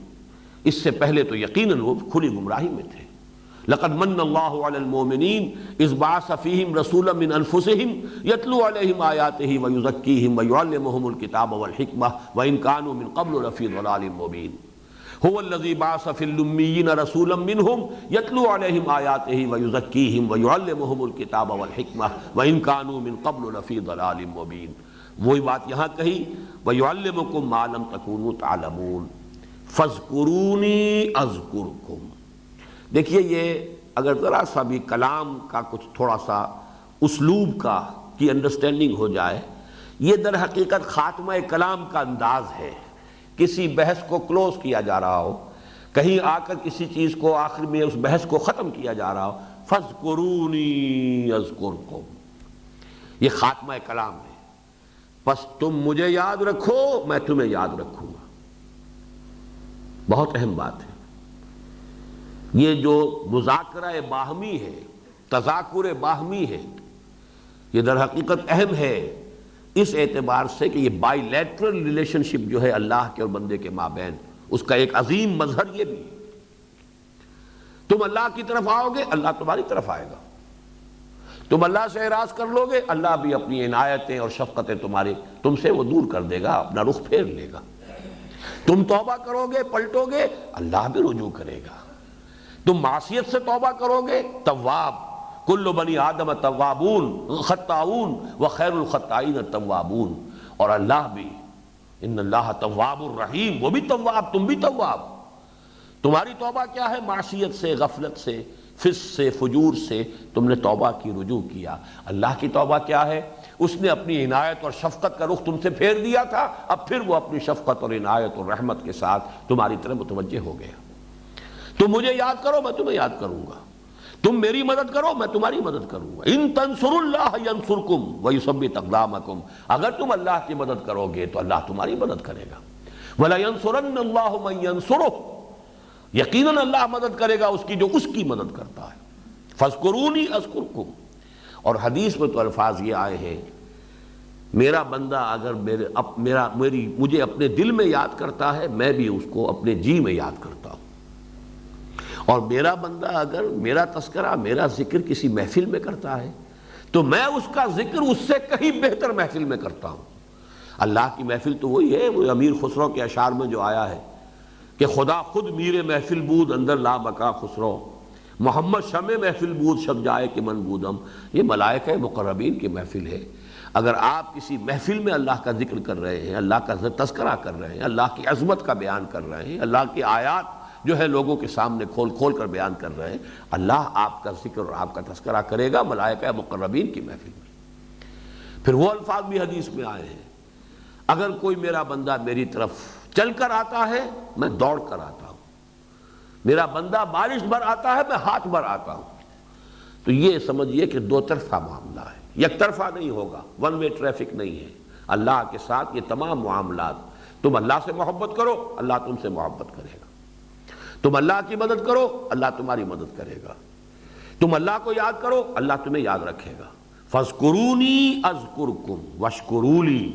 اس سے پہلے تو یقیناً وہ کھلی گمراہی میں تھے۔ لقد من اللہ علی المؤمنین اذ بعث فیہم رسولا من انفسہم یتلو علیہم آیاتہ ویزکیہم ویعلمہم الکتاب والحکمہ وإن كانوا من قبل لفی ضلال مبین هو الذی بعث فی الامیین رسولا منہم یتلو علیہم آیاتہ ویزکیہم ویعلمہم الکتاب والحکمہ وإن كانوا من قبل لفی ضلال مبین۔ وہی بات یہاں کہی، ویعلمکم ما لم تکونوا تعلمون فاذکرونی اذکرکم۔ دیکھیے یہ اگر ذرا سا بھی کلام کا کچھ تھوڑا سا اسلوب کی انڈرسٹینڈنگ ہو جائے، یہ در حقیقت خاتمہ کلام کا انداز ہے۔ کسی بحث کو کلوز کیا جا رہا ہو، کہیں آ کر کسی چیز کو آخر میں اس بحث کو ختم کیا جا رہا ہو، فَاذْكُرُونِي أَذْكُرْكُمْ، یہ خاتمہ کلام ہے۔ پس تم مجھے یاد رکھو، میں تمہیں یاد رکھوں گا۔ بہت اہم بات ہے یہ جو مذاکرہ باہمی ہے، تذاکر باہمی ہے، یہ در حقیقت اہم ہے اس اعتبار سے کہ یہ بائی لیٹرل ریلیشن شپ جو ہے اللہ کے اور بندے کے مابین، اس کا ایک عظیم مظہر یہ بھی ہے۔ تم اللہ کی طرف آؤ گے، اللہ تمہاری طرف آئے گا۔ تم اللہ سے اعراض کر لو گے، اللہ بھی اپنی عنایتیں اور شفقتیں تم سے وہ دور کر دے گا، اپنا رخ پھیر لے گا۔ تم توبہ کرو گے، پلٹو گے، اللہ بھی رجوع کرے گا۔ تم معصیت سے توبہ کرو گے، تواب، کل بنی آدم توابون خطاؤون وخیر الخطائین التوابون، اور اللہ بھی ان اللہ تواب الرحیم، وہ بھی تواب، تم بھی تواب۔ تمہاری توبہ کیا ہے؟ معصیت سے، غفلت سے، فسق سے، فجور سے تم نے توبہ کی، رجوع کیا۔ اللہ کی توبہ کیا ہے؟ اس نے اپنی عنایت اور شفقت کا رخ تم سے پھیر دیا تھا، اب پھر وہ اپنی شفقت اور عنایت اور رحمت کے ساتھ تمہاری طرف متوجہ ہو گیا۔ تم مجھے یاد کرو، میں تمہیں یاد کروں گا۔ تم میری مدد کرو، میں تمہاری مدد کروں گا۔ ان تنصروا اللہ ینصرکم ویثبت اقدامکم، اگر تم اللہ کی مدد کرو گے تو اللہ تمہاری مدد کرے گا۔ وَلَيَنصُرَنَّ اللَّهُ مَن يَنصُرُهُ، یقیناً اللہ مدد کرے گا اس کی جو اس کی مدد کرتا ہے۔ فَاذْكُرُونِي أَذْكُرْكُمْ، اور حدیث میں تو الفاظ یہ آئے ہیں، میرا بندہ اگر مجھے اپنے دل میں یاد کرتا ہے، میں بھی اس کو اپنے جی میں یاد کرتا ہوں۔ اور میرا بندہ اگر میرا تذکرہ، میرا ذکر کسی محفل میں کرتا ہے تو میں اس کا ذکر اس سے کہیں بہتر محفل میں کرتا ہوں۔ اللہ کی محفل تو وہی ہے، وہ امیر خسرو کے اشعار میں جو آیا ہے کہ خدا خود میر محفل بود اندر لا بقا خسرو، محمد شمع محفل بود شب جائے کہ من بودم۔ یہ ملائکہ مقربین کی محفل ہے۔ اگر آپ کسی محفل میں اللہ کا ذکر کر رہے ہیں، اللہ کا تذکرہ کر رہے ہیں، اللہ کی عظمت کا بیان کر رہے ہیں، اللہ کی آیات جو ہے لوگوں کے سامنے کھول کھول کر بیان کر رہے ہیں، اللہ آپ کا ذکر اور آپ کا تذکرہ کرے گا ملائکہ مقربین کی محفل میں۔ پھر وہ الفاظ بھی حدیث میں آئے ہیں، اگر کوئی میرا بندہ میری طرف چل کر آتا ہے، میں دوڑ کر آتا ہوں۔ میرا بندہ بارش بھر آتا ہے، میں ہاتھ بھر آتا ہوں۔ تو یہ سمجھیے کہ دو طرفہ معاملہ ہے، یک طرفہ نہیں ہوگا، ون وے ٹریفک نہیں ہے۔ اللہ کے ساتھ یہ تمام معاملات، تم اللہ سے محبت کرو، اللہ تم سے محبت کرے گا۔ تم اللہ کی مدد کرو، اللہ تمہاری مدد کرے گا۔ تم اللہ کو یاد کرو، اللہ تمہیں یاد رکھے گا۔ فَاذْكُرُونِي أَذْكُرْكُمْ وَاشْكُرُوا لِي،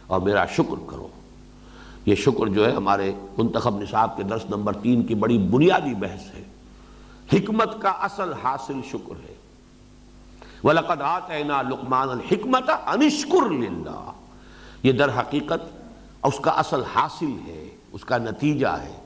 اور میرا شکر کرو۔ یہ شکر جو ہے ہمارے منتخب نصاب کے درس نمبر 3 کی بڑی بنیادی بحث ہے۔ حکمت کا اصل حاصل شکر ہے۔ وَلَقَدْ آتَيْنَا لُقْمَانَ الْحِكْمَةَ أَنِ اشْكُرْ لِلَّهِ، یہ در حقیقت اس کا اصل حاصل ہے، اس کا نتیجہ ہے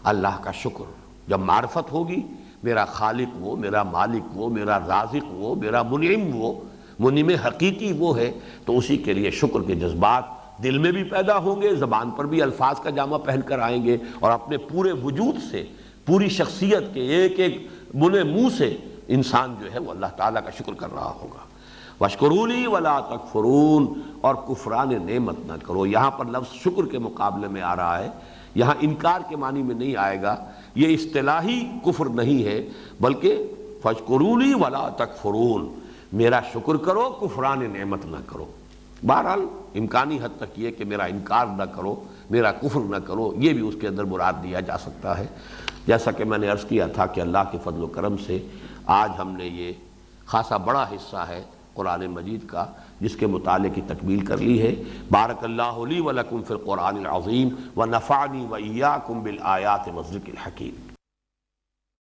اللہ کا شکر۔ جب معرفت ہوگی میرا خالق وہ، میرا مالک وہ، میرا رازق وہ، میرا منعم وہ، منعم حقیقی وہ ہے، تو اسی کے لیے شکر کے جذبات دل میں بھی پیدا ہوں گے، زبان پر بھی الفاظ کا جامہ پہن کر آئیں گے، اور اپنے پورے وجود سے، پوری شخصیت کے ایک ایک بنے منہ سے انسان جو ہے وہ اللہ تعالیٰ کا شکر کر رہا ہوگا۔ وَاشْكُرُوا لِي وَلَا تَكْفُرُونَ، اور کفران نعمت نہ کرو۔ یہاں پر لفظ شکر کے مقابلے میں آ رہا ہے، یہاں انکار کے معنی میں نہیں آئے گا، یہ اصطلاحی کفر نہیں ہے، بلکہ فَاشْكُرُوا لِي وَلَا تَكْفُرُونَ، میرا شکر کرو، کفران نعمت نہ کرو۔ بہرحال امکانی حد تک یہ کہ میرا انکار نہ کرو، میرا کفر نہ کرو، یہ بھی اس کے اندر مراد دیا جا سکتا ہے۔ جیسا کہ میں نے عرض کیا تھا کہ اللہ کے فضل و کرم سے آج ہم نے یہ خاصا بڑا حصہ ہے قرآن مجید کا جس کے مطالعے کی تکمیل کر لی ہے۔ بارک اللہ لی ولکم فی القرآن العظیم ونفعنی وإیاکم بالآیات والذکر الحکیم۔